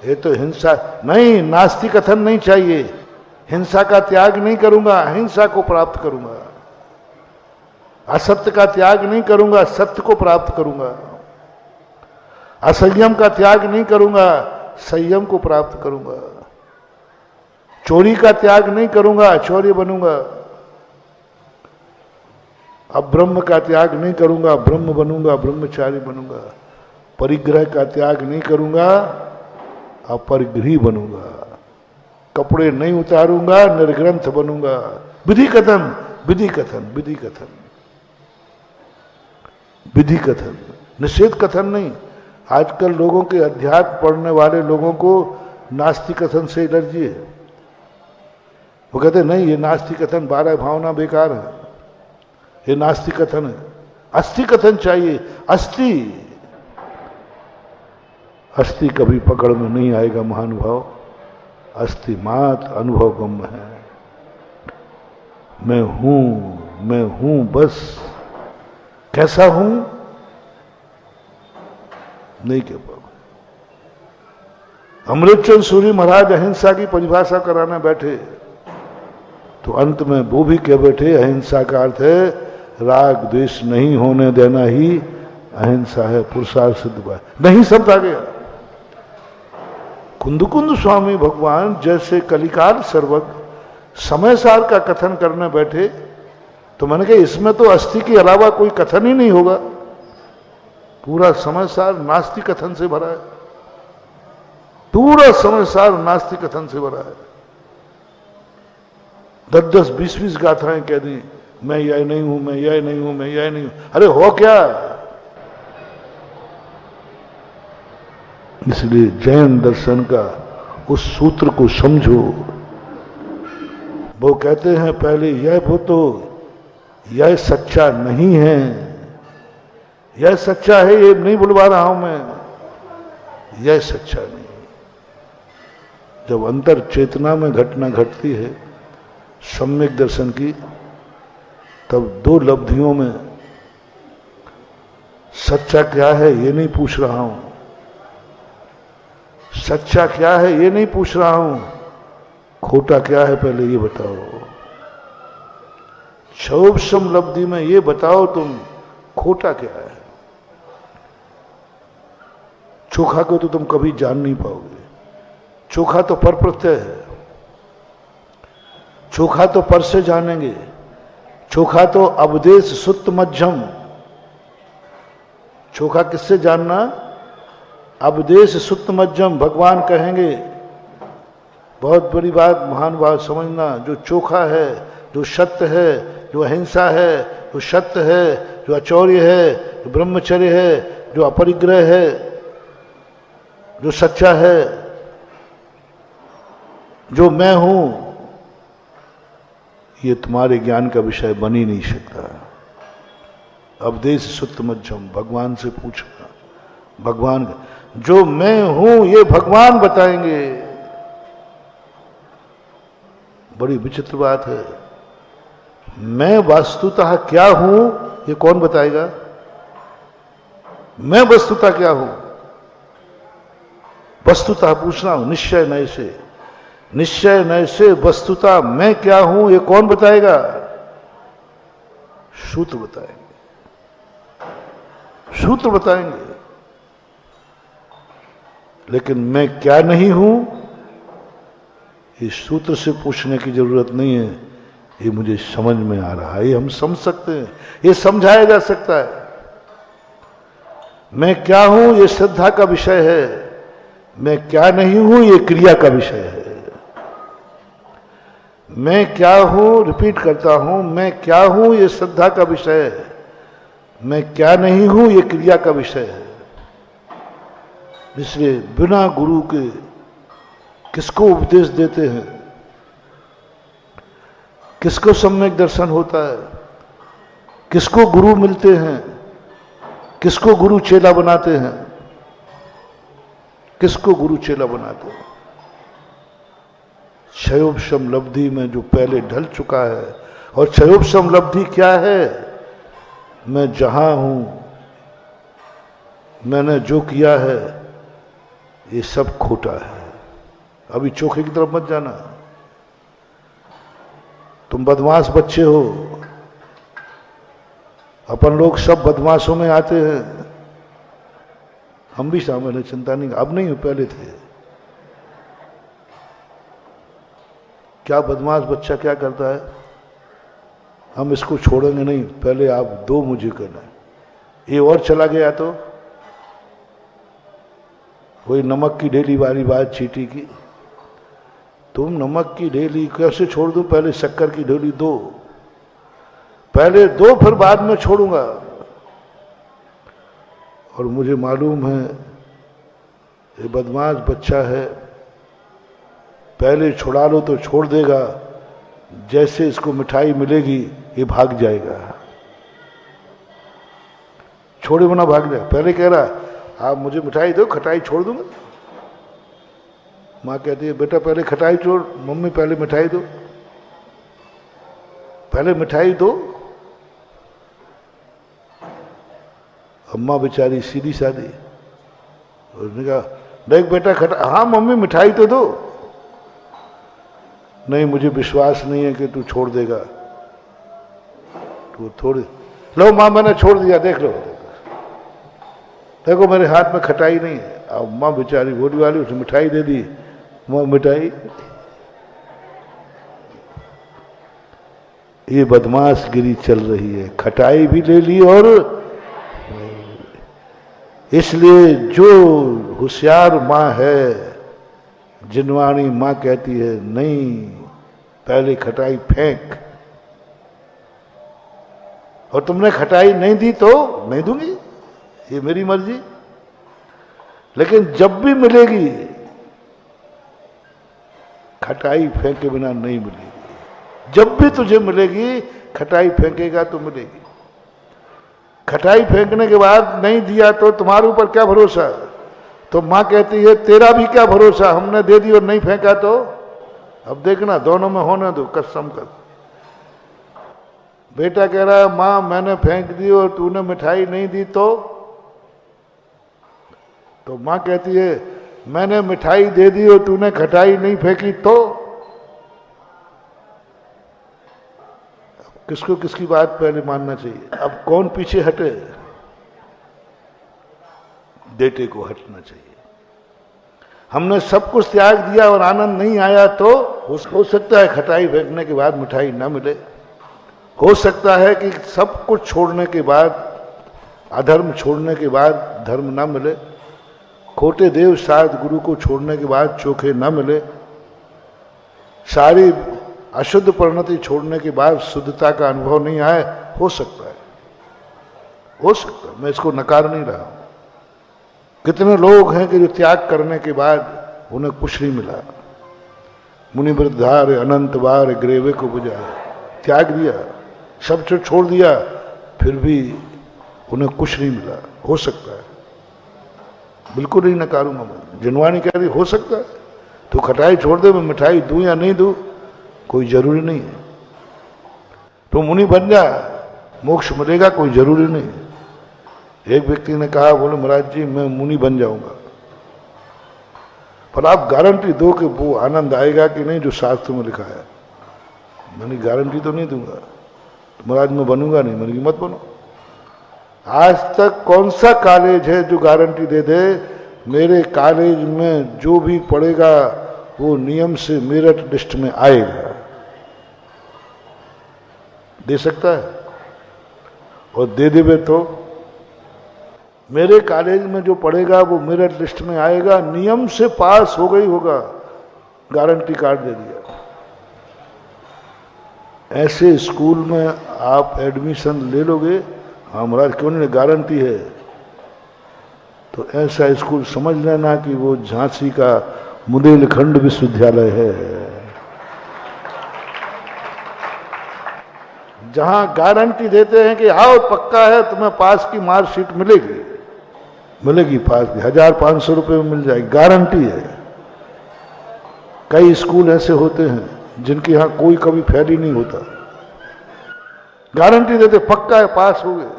ये तो हिंसा नहीं, नास्ति कथन नहीं चाहिए। हिंसा का त्याग नहीं करूंगा, अहिंसा को प्राप्त करूंगा। असत्य का त्याग नहीं करूंगा, सत्य को प्राप्त करूंगा। असंयम का त्याग नहीं करूंगा, संयम को प्राप्त करूंगा। चोरी का त्याग नहीं करूंगा, अचौर्य बनूंगा। अब ब्रह्म का त्याग नहीं करूंगा, ब्रह्म बनूंगा, ब्रह्मचारी बनूंगा। परिग्रह का त्याग नहीं करूंगा, अपरिग्रही बनूंगा। कपड़े नहीं उतारूंगा, निर्ग्रंथ बनूंगा। विधि कथन, विधि कथन, विधि कथन, विधि कथन, निषेध कथन नहीं। आजकल लोगों के अध्यात्म पढ़ने वाले लोगों को नास्ति कथन से एलर्जी है। वो कहते नहीं, ये नास्ति कथन 12 भावना बेकार है, ये नास्ति कथन है। अस्थि कथन चाहिए। अस्थि, अस्थि कभी पकड़ में नहीं आएगा महानुभाव। अस्थि मात अनुभव गम्य है। मैं हूं बस। कैसा हूं नहीं कह पाऊंगा। अमृतचंद सूरी महाराज अहिंसा की परिभाषा कराने बैठे तो अंत में वो भी कह बैठे, अहिंसा का अर्थ है राग द्वेष नहीं होने देना ही अहिंसा है। पुरुषार्थ सिद्ध हुआ नहीं, शब्द आ गया। कुंद स्वामी भगवान जैसे कलिकाल सर्वज्ञ समय सार का कथन करने बैठे तो मैंने कहा इसमें तो अस्थि के अलावा कोई कथन ही नहीं होगा। पूरा समय सार नास्ति कथन से भरा है, पूरा समय सार नास्ति कथन से भरा है। 10-10, 20-20 गाथाएं कह दी, मैं यह नहीं हूं, मैं यह नहीं हूं, मैं यह नहीं हूं। अरे हो क्या? इसलिए जैन दर्शन का उस सूत्र को समझो। वो कहते हैं पहले यह वो तो यह सच्चा नहीं है, यह सच्चा है, ये नहीं बुलवा रहा हूं मैं, यह सच्चा नहीं। जब अंतर चेतना में घटना घटती है सम्यक दर्शन की, तब 2 लब्धियों में सच्चा क्या है ये नहीं पूछ रहा हूं, सच्चा क्या है ये नहीं पूछ रहा हूं, खोटा क्या है पहले ये बताओ। क्षोभसम लब्धि में ये बताओ तुम खोटा क्या है। चोखा को तो तुम कभी जान नहीं पाओगे। चोखा तो पर प्रत्यय है, चोखा तो पर से जानेंगे। चोखा तो अवदेश सुत्त मध्यम। चोखा किससे जानना? अवदेश सुत्त मध्यम। भगवान कहेंगे, बहुत बड़ी बात, महान बात समझना, जो चोखा है, जो सत्य है, जो अहिंसा है, जो सत्य है, जो अचौर्य है, जो ब्रह्मचर्य है, जो अपरिग्रह है, जो सच्चा है, जो मैं हूं ये तुम्हारे ज्ञान का विषय बन ही नहीं सकता। अवदेश सुत्त मध्यम, भगवान से पूछना, भगवान जो मैं हूं ये भगवान बताएंगे। बड़ी विचित्र बात है। मैं वस्तुतः क्या हूं ये कौन बताएगा? मैं वस्तुतः क्या हूं? वस्तुतः पूछना हूं, निश्चय नय से, निश्चय नय से वस्तुतः मैं क्या हूं ये कौन बताएगा? सूत्र बताएंगे, सूत्र बताएंगे। लेकिन मैं क्या नहीं हूं इस सूत्र से पूछने की जरूरत नहीं है, ये मुझे समझ में आ रहा है, ये हम समझ सकते हैं, ये समझाया जा सकता है। मैं क्या हूं ये श्रद्धा का विषय है, मैं क्या नहीं हूं ये क्रिया का विषय है। मैं क्या हूं, रिपीट करता हूं, मैं क्या हूं ये श्रद्धा का विषय है, मैं क्या नहीं हूं ये क्रिया का विषय है। इसलिए बिना गुरु के किसको उपदेश देते हैं, किसको सम्यक दर्शन होता है, किसको गुरु मिलते हैं, किसको गुरु चेला बनाते हैं, किसको गुरु चेला बनाते हैं? क्षयोपशम लब्धि में जो पहले ढल चुका है। और क्षयोपशम लब्धि क्या है? मैं जहां हूं, मैंने जो किया है ये सब खोटा है। अभी चोखे की तरफ मत जाना। तुम बदमाश बच्चे हो, अपन लोग सब बदमाशों में आते हैं, हम भी शामिल हैं, चिंता नहीं। अब नहीं, पहले थे। क्या बदमाश बच्चा क्या करता है? हम इसको छोड़ेंगे नहीं, पहले आप दो मुझे करना है। ये और चला गया तो वही नमक की ढेली वाली बात चीटी की। तुम नमक की ढेली कैसे छोड़ दूं? पहले शक्कर की ढेली दो, पहले दो फिर बाद में छोड़ूंगा। और मुझे मालूम है ये बदमाश बच्चा है, पहले छुड़ा लो तो छोड़ देगा, जैसे इसको मिठाई मिलेगी ये भाग जाएगा, छोड़े बिना भाग जाएगा। पहले कह रहा आप मुझे मिठाई दो, खटाई छोड़ दूंगा। माँ कहती है बेटा पहले खटाई छोड़, मम्मी पहले मिठाई दो, पहले मिठाई दो। अम्मा बेचारी सीधी सादी, उसने कहा देख बेटा खटा, हाँ मम्मी मिठाई तो दो। नहीं मुझे विश्वास नहीं है कि तू छोड़ देगा, तू थोड़ी, लो माँ मैंने छोड़ दिया, देख लो, देखो मेरे हाथ में खटाई नहीं है। अब माँ बेचारी भोली वाली, उसने मिठाई दे दी। माँ मिठाई, ये बदमाशगिरी चल रही है, खटाई भी ले ली। और इसलिए जो होशियार माँ है, जिनवाणी माँ कहती है नहीं पहले खटाई फेंक, और तुमने खटाई नहीं दी तो नहीं दूंगी, ये मेरी मर्जी। लेकिन जब भी मिलेगी खटाई फेंके बिना नहीं मिलेगी। जब भी तुझे मिलेगी खटाई फेंकेगा तो मिलेगी। खटाई फेंकने के बाद नहीं दिया तो तुम्हारे ऊपर क्या भरोसा? तो माँ कहती है तेरा भी क्या भरोसा, हमने दे दी और नहीं फेंका तो? अब देखना दोनों में होने दो, कसम कर। बेटा कह रहा है माँ मैंने फेंक दी और तूने मिठाई नहीं दी तो माँ कहती है मैंने मिठाई दे दी और तूने खटाई नहीं फेंकी तो? किसको किसकी बात पहले मानना चाहिए? अब कौन पीछे हटे? बेटे को हटना चाहिए। हमने सब कुछ त्याग दिया और आनंद नहीं आया तो हो सकता है खटाई फेंकने के बाद मिठाई ना मिले, हो सकता है कि सब कुछ छोड़ने के बाद, अधर्म छोड़ने के बाद धर्म ना मिले, खोटे देव शायद गुरु को छोड़ने के बाद चोखे ना मिले, सारी अशुद्ध परिणति छोड़ने के बाद शुद्धता का अनुभव नहीं आए, हो सकता है, हो सकता है, मैं इसको नकार नहीं रहा हूं। कितने लोग हैं कि जो त्याग करने के बाद उन्हें कुछ नहीं मिला। मुनि वृद्धार अनंत बार ग्रेवे को बुझाए, त्याग दिया, सब कुछ छोड़ दिया, फिर भी उन्हें कुछ नहीं मिला। हो सकता है, बिल्कुल नहीं नकारूंगा मैं। जिनवानी कह रही हो सकता है, तो खटाई छोड़ दे, मैं मिठाई दूं या नहीं दूं कोई जरूरी नहीं है। तो मुनि बन जा, मोक्ष मिलेगा, कोई जरूरी नहीं। एक व्यक्ति ने कहा, बोले महाराज जी मैं मुनि बन जाऊंगा, पर आप गारंटी दो कि वो आनंद आएगा कि नहीं जो शास्त्र में लिखा है। मैंने गारंटी तो नहीं दूंगा। तो महाराज मैं बनूंगा नहीं। मैंने मत बनो। आज तक कौन सा कॉलेज है जो गारंटी दे दे मेरे कॉलेज में जो भी पढ़ेगा वो नियम से मेरिट लिस्ट में आएगा? दे सकता है? और दे देवे तो मेरे कॉलेज में जो पढ़ेगा वो मेरिट लिस्ट में आएगा, नियम से पास हो गई होगा, गारंटी कार्ड दे दिया। ऐसे स्कूल में आप एडमिशन ले लोगे? हाँ महाराज क्यों नहीं, गारंटी है। तो ऐसा स्कूल समझ लेना कि वो झांसी का बुंदेलखंड विश्वविद्यालय है, जहां गारंटी देते हैं कि आओ पक्का है तुम्हें पास की मार्कशीट मिलेगी, मिलेगी पास की, 1500 रुपये में मिल जाएगी, गारंटी है। कई स्कूल ऐसे होते हैं जिनके यहाँ कोई कभी फेल ही नहीं होता, गारंटी देते पक्का है पास हो गए।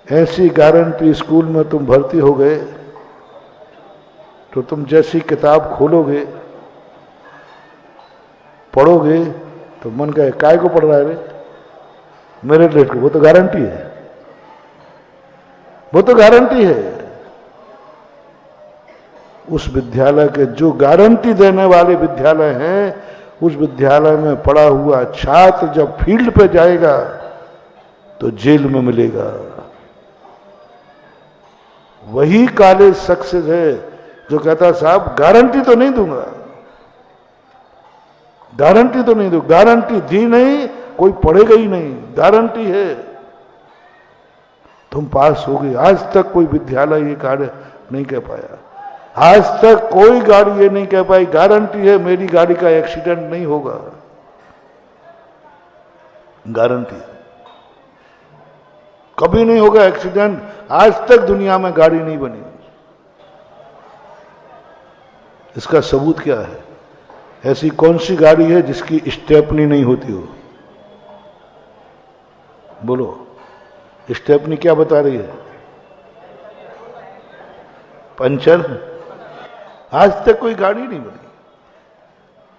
ऐसी गारंटी स्कूल में तुम भर्ती हो गए तो तुम जैसी किताब खोलोगे पढ़ोगे तो मन का काय को पढ़ रहा है रे, मेरे लेट को, वो तो गारंटी है, वो तो गारंटी है। उस विद्यालय के जो गारंटी देने वाले विद्यालय हैं, उस विद्यालय में पढ़ा हुआ छात्र जब फील्ड पे जाएगा तो जेल में मिलेगा। वही कॉलेज सक्सेस है जो कहता साहब गारंटी तो नहीं दूंगा, गारंटी तो नहीं दूंगा, गारंटी दी नहीं कोई पढ़ेगा ही नहीं, गारंटी है तुम पास हो गए। आज तक कोई विद्यालय ये कार्य नहीं कह पाया, आज तक कोई गाड़ी ये नहीं कह पाई गारंटी है मेरी गाड़ी का एक्सीडेंट नहीं होगा, गारंटी कभी नहीं होगा एक्सीडेंट। आज तक दुनिया में गाड़ी नहीं बनी। इसका सबूत क्या है? ऐसी कौन सी गाड़ी है जिसकी स्टेपनी नहीं होती हो? बोलो, स्टेपनी क्या बता रही है? पंचर। आज तक कोई गाड़ी नहीं बनी।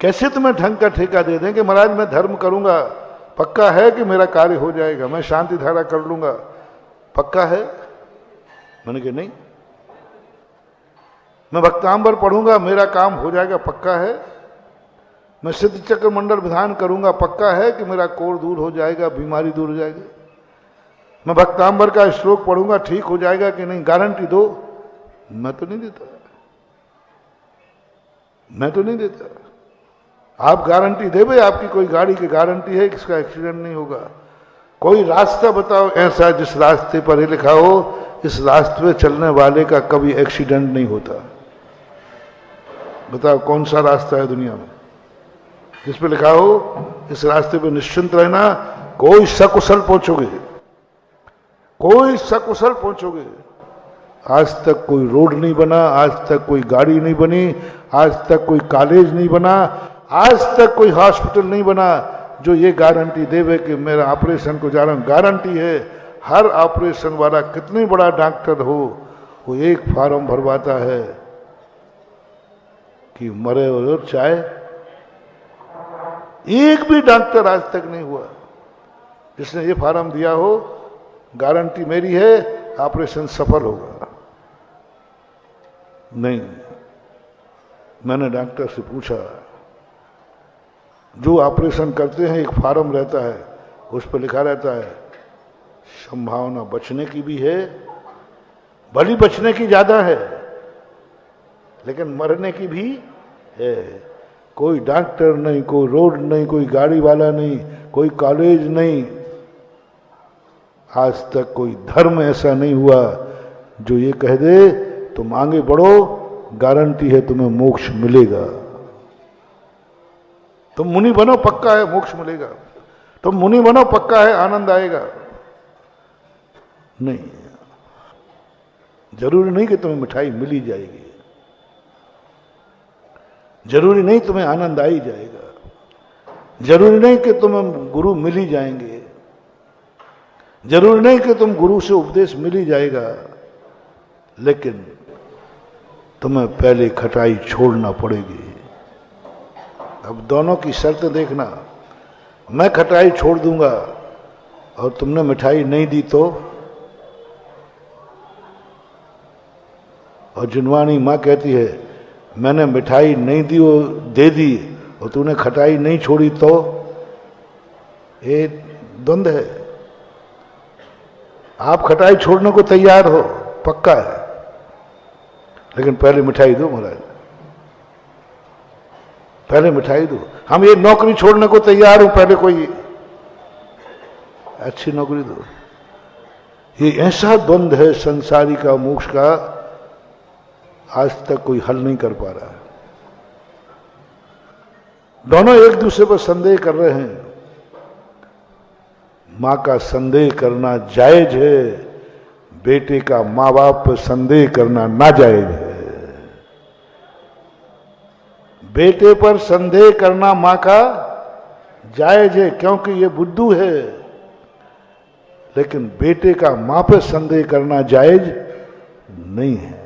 कैसे तुम्हें ढंग का ठेका दे दें कि महाराज मैं धर्म करूंगा, पक्का है कि मेरा कार्य हो जाएगा, मैं शांति धारा कर लूंगा, पक्का है? मैंने कहा नहीं। मैं भक्तांबर पढ़ूंगा, मेरा काम हो जाएगा, पक्का है? मैं सिद्ध चक्र मंडल विधान करूंगा, पक्का है कि मेरा कोढ़ दूर हो जाएगा, बीमारी दूर हो जाएगी? मैं भक्तांबर का श्लोक पढ़ूंगा, ठीक हो जाएगा कि नहीं? गारंटी दो। मैं तो नहीं देता, मैं तो नहीं देता। आप गारंटी दे भाई, आपकी कोई गाड़ी की गारंटी है कि इसका एक्सीडेंट नहीं होगा? कोई रास्ता बताओ ऐसा जिस रास्ते पर ये लिखा हो इस रास्ते पे चलने वाले का कभी एक्सीडेंट नहीं होता? बताओ कौन सा रास्ता है दुनिया में जिस पे लिखा हो इस रास्ते पे निश्चिंत रहना, कोई सकुशल पहुंचोगे, कोई सकुशल पहुंचोगे। आज तक कोई रोड नहीं बना, आज तक कोई गाड़ी नहीं बनी, आज तक कोई कॉलेज नहीं बना, आज तक कोई हॉस्पिटल नहीं बना जो ये गारंटी देवे कि मेरा ऑपरेशन को जा रहा हूं। गारंटी है, हर ऑपरेशन वाला कितनी बड़ा डॉक्टर हो वो एक फॉर्म भरवाता है कि मरे और चाहे। एक भी डॉक्टर आज तक नहीं हुआ जिसने ये फॉर्म दिया हो गारंटी मेरी है ऑपरेशन सफल होगा। नहीं, मैंने डॉक्टर से पूछा, जो ऑपरेशन करते हैं एक फॉर्म रहता है, उस पर लिखा रहता है संभावना बचने की भी है, भली बचने की ज्यादा है, लेकिन मरने की भी है। कोई डॉक्टर नहीं, कोई रोड नहीं, कोई गाड़ी वाला नहीं, कोई कॉलेज नहीं, आज तक कोई धर्म ऐसा नहीं हुआ जो ये कह दे तुम आगे बढ़ो, गारंटी है तुम्हें मोक्ष मिलेगा। तुम मुनि बनो पक्का है मोक्ष मिलेगा, तुम मुनि बनो पक्का है आनंद आएगा। नहीं, जरूरी नहीं कि तुम्हें मिठाई मिल ही जाएगी, जरूरी नहीं तुम्हें आनंद आ ही जाएगा, जरूरी नहीं कि तुम्हें गुरु मिल ही जाएंगे, जरूरी नहीं कि तुम गुरु से उपदेश मिल ही जाएगा, लेकिन तुम्हें पहले खटाई छोड़ना पड़ेगी। अब दोनों की शर्त देखना, मैं खटाई छोड़ दूंगा और तुमने मिठाई नहीं दी तो, और जिनवानी माँ कहती है मैंने मिठाई नहीं दी वो दे दी और तूने खटाई नहीं छोड़ी तो, ये द्वंद्व है। आप खटाई छोड़ने को तैयार हो पक्का है, लेकिन पहले मिठाई दो महाराज, पहले मिठाई दो। हम ये नौकरी छोड़ने को तैयार हो, पहले कोई अच्छी नौकरी दो। ये ऐसा द्वंद्व है संसारी का मोक्ष का, आज तक कोई हल नहीं कर पा रहा है। दोनों एक दूसरे पर संदेह कर रहे हैं। मां का संदेह करना जायज है, बेटे का मां बाप पर संदेह करना नाजायज है। बेटे पर संदेह करना मां का जायज है क्योंकि ये बुद्धू है, लेकिन बेटे का मां पर संदेह करना जायज नहीं है,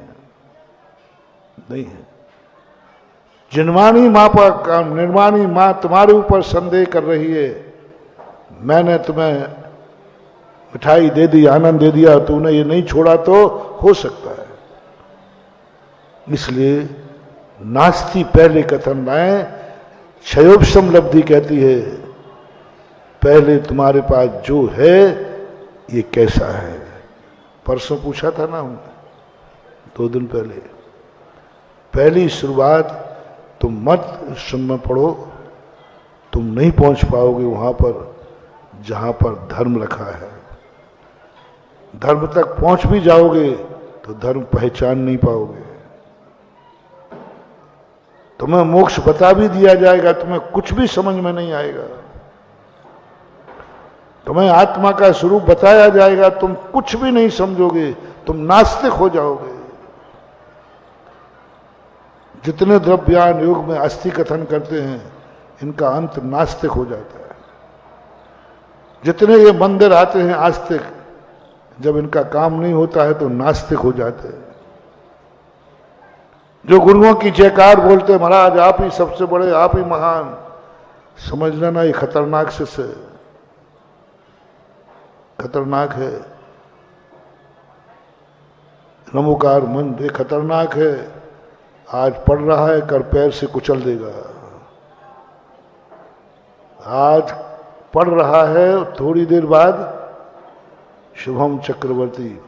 नहीं है। जिनवानी मां पर, निर्वाणी मां तुम्हारे ऊपर संदेह कर रही है, मैंने तुम्हें मिठाई दे दी, आनंद दे दिया, तूने ये नहीं छोड़ा, तो हो सकता है। इसलिए नास्ति पहले कथन लाए, क्षयोपशम लब्धि कहती है पहले तुम्हारे पास जो है ये कैसा है। परसों पूछा था ना हमने, 2 दिन पहले, पहली शुरुआत तुम मत में पढ़ो, तुम नहीं पहुंच पाओगे वहां पर जहां पर धर्म रखा है। धर्म तक पहुंच भी जाओगे तो धर्म पहचान नहीं पाओगे। तुम्हें मोक्ष बता भी दिया जाएगा, तुम्हें कुछ भी समझ में नहीं आएगा। तुम्हें आत्मा का स्वरूप बताया जाएगा, तुम कुछ भी नहीं समझोगे, तुम नास्तिक हो जाओगे। जितने द्रव्यान योग में अस्थि कथन करते हैं, इनका अंत नास्तिक हो जाता है। जितने ये मंदिर आते हैं आस्तिक, जब इनका काम नहीं होता है तो नास्तिक हो जाते हैं। जो गुरुओं की जयकार बोलते हैं, महाराज आप ही सबसे बड़े, आप ही महान, समझ लेना ये खतरनाक शिष्य है, खतरनाक है। नमोकार मंत्र ये खतरनाक है, आज पढ़ रहा है, कर पैर से कुचल देगा। आज पढ़ रहा है, थोड़ी देर बाद शुभम चक्रवर्ती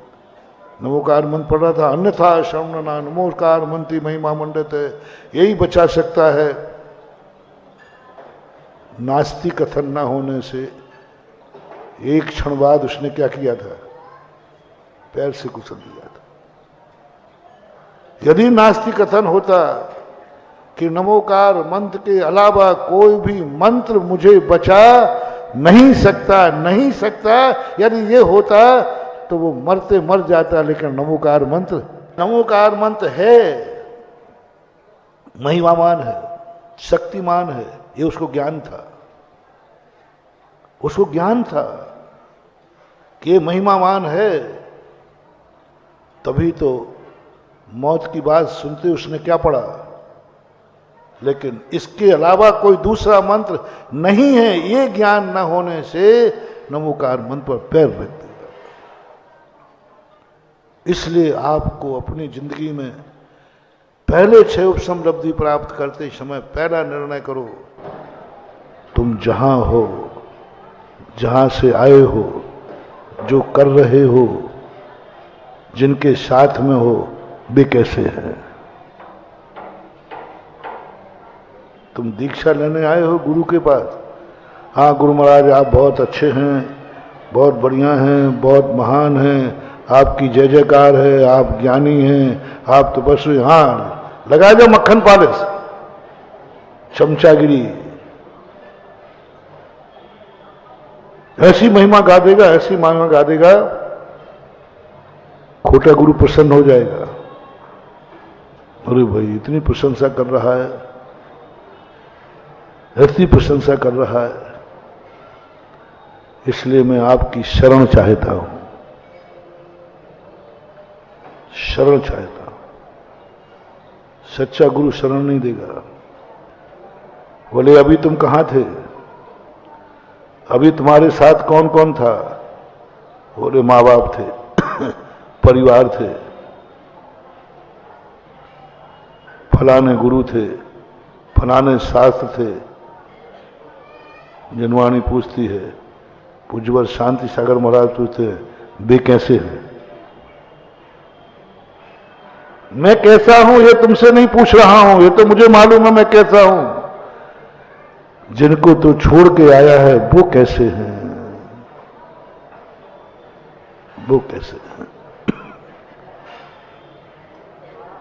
नमोकार मंत्र पढ़ रहा था, अन्यथा श्रवणना नमोकार मंत्री महिमा मंडित है, यही बचा सकता है। नास्तिक कथन न होने से एक क्षण बाद उसने क्या किया था, पैर से कुचल दिया था। यदि नास्तिक कथन होता कि नमोकार मंत्र के अलावा कोई भी मंत्र मुझे बचा नहीं सकता, नहीं सकता, यदि ये होता तो वो मरते मर जाता। लेकिन नमोकार मंत्र है, महिमामान है, शक्तिमान है, ये उसको ज्ञान था। उसको ज्ञान था कि ये महिमामान है, तभी तो मौत की बात सुनते उसने क्या पढ़ा। लेकिन इसके अलावा कोई दूसरा मंत्र नहीं है, ये ज्ञान न होने से नमोकार मंत्र पर पैर रख देगा। इसलिए आपको अपनी जिंदगी में पहले क्षयोपशम लब्धि प्राप्त करते समय पहला निर्णय करो, तुम जहां हो, जहां से आए हो, जो कर रहे हो, जिनके साथ में हो, वे कैसे हैं। तुम दीक्षा लेने आए हो गुरु के पास, हाँ गुरु महाराज आप बहुत अच्छे हैं, बहुत बढ़िया हैं, बहुत महान हैं, आपकी जय जयकार है, आप ज्ञानी हैं, आप तपस्वी, हाँ लगा दो मक्खन पालिश, चमचागिरी, ऐसी महिमा गा देगा, ऐसी महिमा गा देगा, खोटा गुरु प्रसन्न हो जाएगा। अरे भाई इतनी प्रशंसा कर रहा है, ऐसी प्रशंसा कर रहा है, इसलिए मैं आपकी शरण चाहता हूं, शरण चाहता हूं। सच्चा गुरु शरण नहीं देगा। बोले अभी तुम कहां थे, अभी तुम्हारे साथ कौन कौन था? बोले माँ बाप थे, परिवार थे, फलाने गुरु थे, फलाने शास्त्र थे। जनवाणी पूछती है, पूज्यवर शांति सागर महाराज पूछते हैं, वे कैसे हैं? मैं कैसा हूं ये तुमसे नहीं पूछ रहा हूं, ये तो मुझे मालूम है मैं कैसा हूं। जिनको तो छोड़ के आया है वो कैसे हैं, वो कैसे हैं?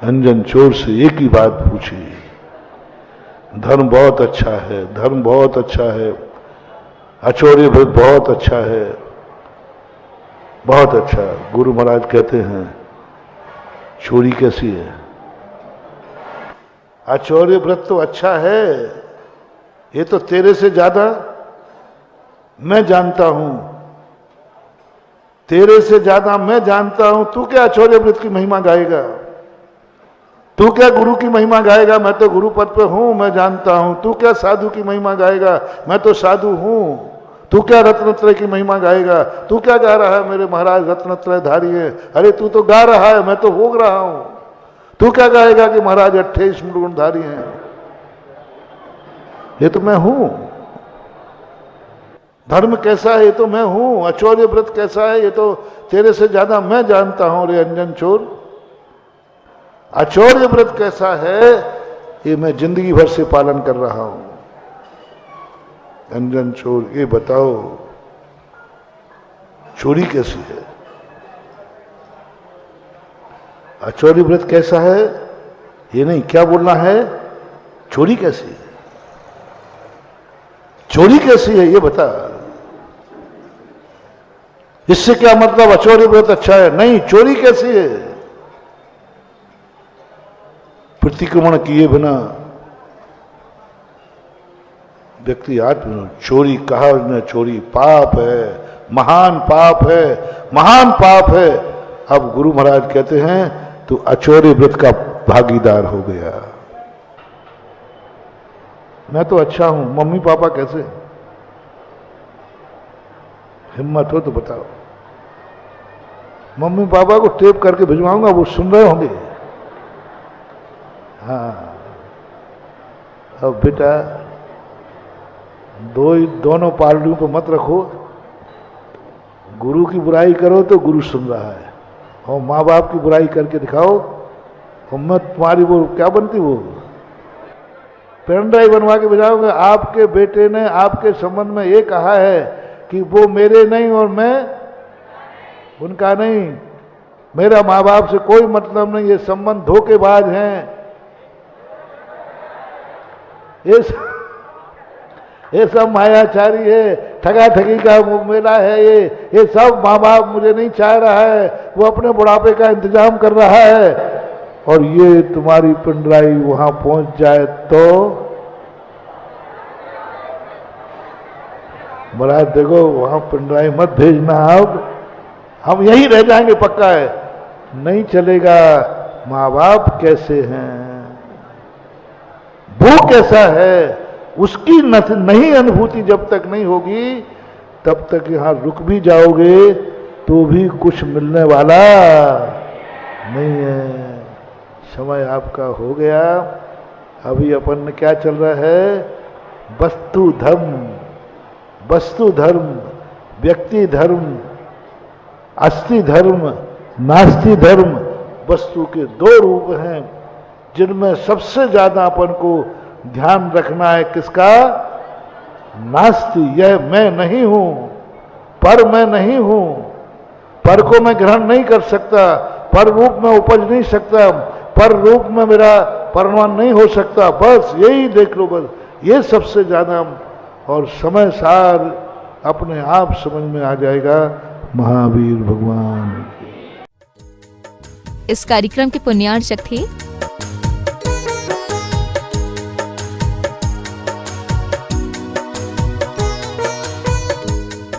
अंजन चोर से एक ही बात पूछी, धर्म बहुत अच्छा है, धर्म बहुत अच्छा है, आचार्य व्रत बहुत अच्छा है, बहुत अच्छा। गुरु महाराज कहते हैं चोरी कैसी है? आचार्य व्रत तो अच्छा है, ये तो तेरे से ज्यादा मैं जानता हूं, तेरे से ज्यादा मैं जानता हूं। तू क्या आचार्य व्रत की महिमा गाएगा? तू क्या गुरु की महिमा गाएगा? मैं तो गुरु पद पे हूं, मैं जानता हूं। तू क्या साधु की महिमा गाएगा? मैं तो साधु हूं। तू क्या रत्नत्रय की महिमा गाएगा? तू क्या गा रहा है? मेरे महाराज रत्नत्रय धारी है। अरे तू तो गा रहा है, मैं तो भोग रहा हूं। तू क्या गाएगा कि महाराज 28 गुणधारी हैं? ये तो मैं हूं। धर्म कैसा है ये तो मैं हूं। आचार्य व्रत कैसा है ये तो तेरे से ज्यादा मैं जानता हूं रे अंजन चोर। आचार्य व्रत कैसा है ये मैं जिंदगी भर से पालन कर रहा हूं। अंजन चोर ये बताओ चोरी कैसी है? आचार्य व्रत कैसा है ये नहीं, क्या बोलना है? चोरी कैसी है? चोरी कैसी है ये बता। इससे क्या मतलब आचार्य व्रत अच्छा है? नहीं, चोरी कैसी है? प्रतिक्रमण किए बिना व्यक्ति आत्म चोरी कहा उसने, चोरी पाप है, महान पाप है, महान पाप है। अब गुरु महाराज कहते हैं तू आचार्य व्रत का भागीदार हो गया। मैं तो अच्छा हूं, मम्मी पापा कैसे? हिम्मत हो तो बताओ। मम्मी पापा को टेप करके भिजवाऊंगा, वो सुन रहे होंगे। हाँ, अब बेटा दोनों पार्टियों को मत रखो। गुरु की बुराई करो तो गुरु सुन रहा है, और माँ बाप की बुराई करके दिखाओ, हिम्मत तुम्हारी वो क्या बनती, वो पेन ड्राइव बनवा के भेजाओगे। आपके बेटे ने आपके संबंध में ये कहा है कि वो मेरे नहीं और मैं उनका नहीं, मेरा माँ बाप से कोई मतलब नहीं, ये संबंध धोखेबाज हैं, ये सब मायाचारी है, ठगा ठगी का मेला है, ये सब माँ बाप मुझे नहीं चाह रहा है, वो अपने बुढ़ापे का इंतजाम कर रहा है। और ये तुम्हारी पेनड्राइव वहां पहुंच जाए तो महाराज देखो वहां पेनड्राइव मत भेजना, अब हम यहीं रह जाएंगे पक्का है। नहीं चलेगा। माँ बाप कैसे हैं, वो कैसा है, उसकी नहीं अनुभूति जब तक नहीं होगी तब तक यहां रुक भी जाओगे तो भी कुछ मिलने वाला नहीं है। समय आपका हो गया। अभी अपन में क्या चल रहा है? वस्तु धर्म, वस्तु धर्म, व्यक्ति धर्म, अस्थि धर्म, नास्ति धर्म। वस्तु के दो रूप हैं जिनमें सबसे ज्यादा अपन को ध्यान रखना है किसका? नास्ति। यह मैं नहीं हूं, पर मैं नहीं हूं, पर को मैं ग्रहण नहीं कर सकता, पर रूप में उपज नहीं सकता, पर रूप में मेरा परिणाम नहीं हो सकता। बस यही देख लो, बस ये सबसे ज्यादा। और समय सार अपने आप समझ में आ जाएगा। महावीर भगवान की। इस कार्यक्रम के पुण्यार्चक थे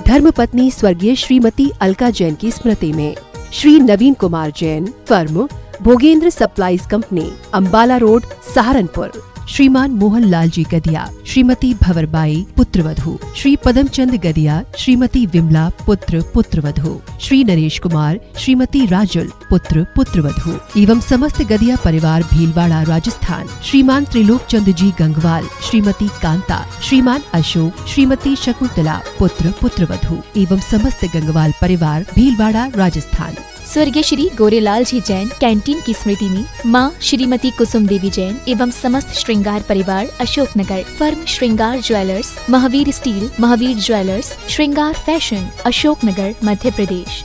धर्मपत्नी स्वर्गीय श्रीमती अलका जैन की स्मृति में Shri Naveen Kumar Jain, firm Bhogendra supplies company, Ambala road, Saharanpur. श्रीमान मोहन लाल जी गदिया, श्रीमती भंवरबाई पुत्रवधू, श्री पदमचंद गदिया, श्रीमती विमला पुत्र पुत्रवधू, श्री नरेश कुमार, श्रीमती राजुल पुत्र पुत्रवधू एवं समस्त गदिया परिवार भीलवाड़ा राजस्थान। श्रीमान त्रिलोक चंद जी गंगवाल, श्रीमती कांता, श्रीमान अशोक, श्रीमती शकुंतला पुत्र पुत्रवधू एवं समस्त गंगवाल परिवार भीलवाड़ा राजस्थान। स्वर्गीय श्री गोरेलाल जी जैन कैंटीन की स्मृति में माँ श्रीमती कुसुम देवी जैन एवं समस्त श्रृंगार परिवार अशोकनगर। फर्म श्रृंगार jewellers, Mahavir steel, Mahavir jewellers, श्रृंगार फैशन, अशोकनगर, मध्य प्रदेश।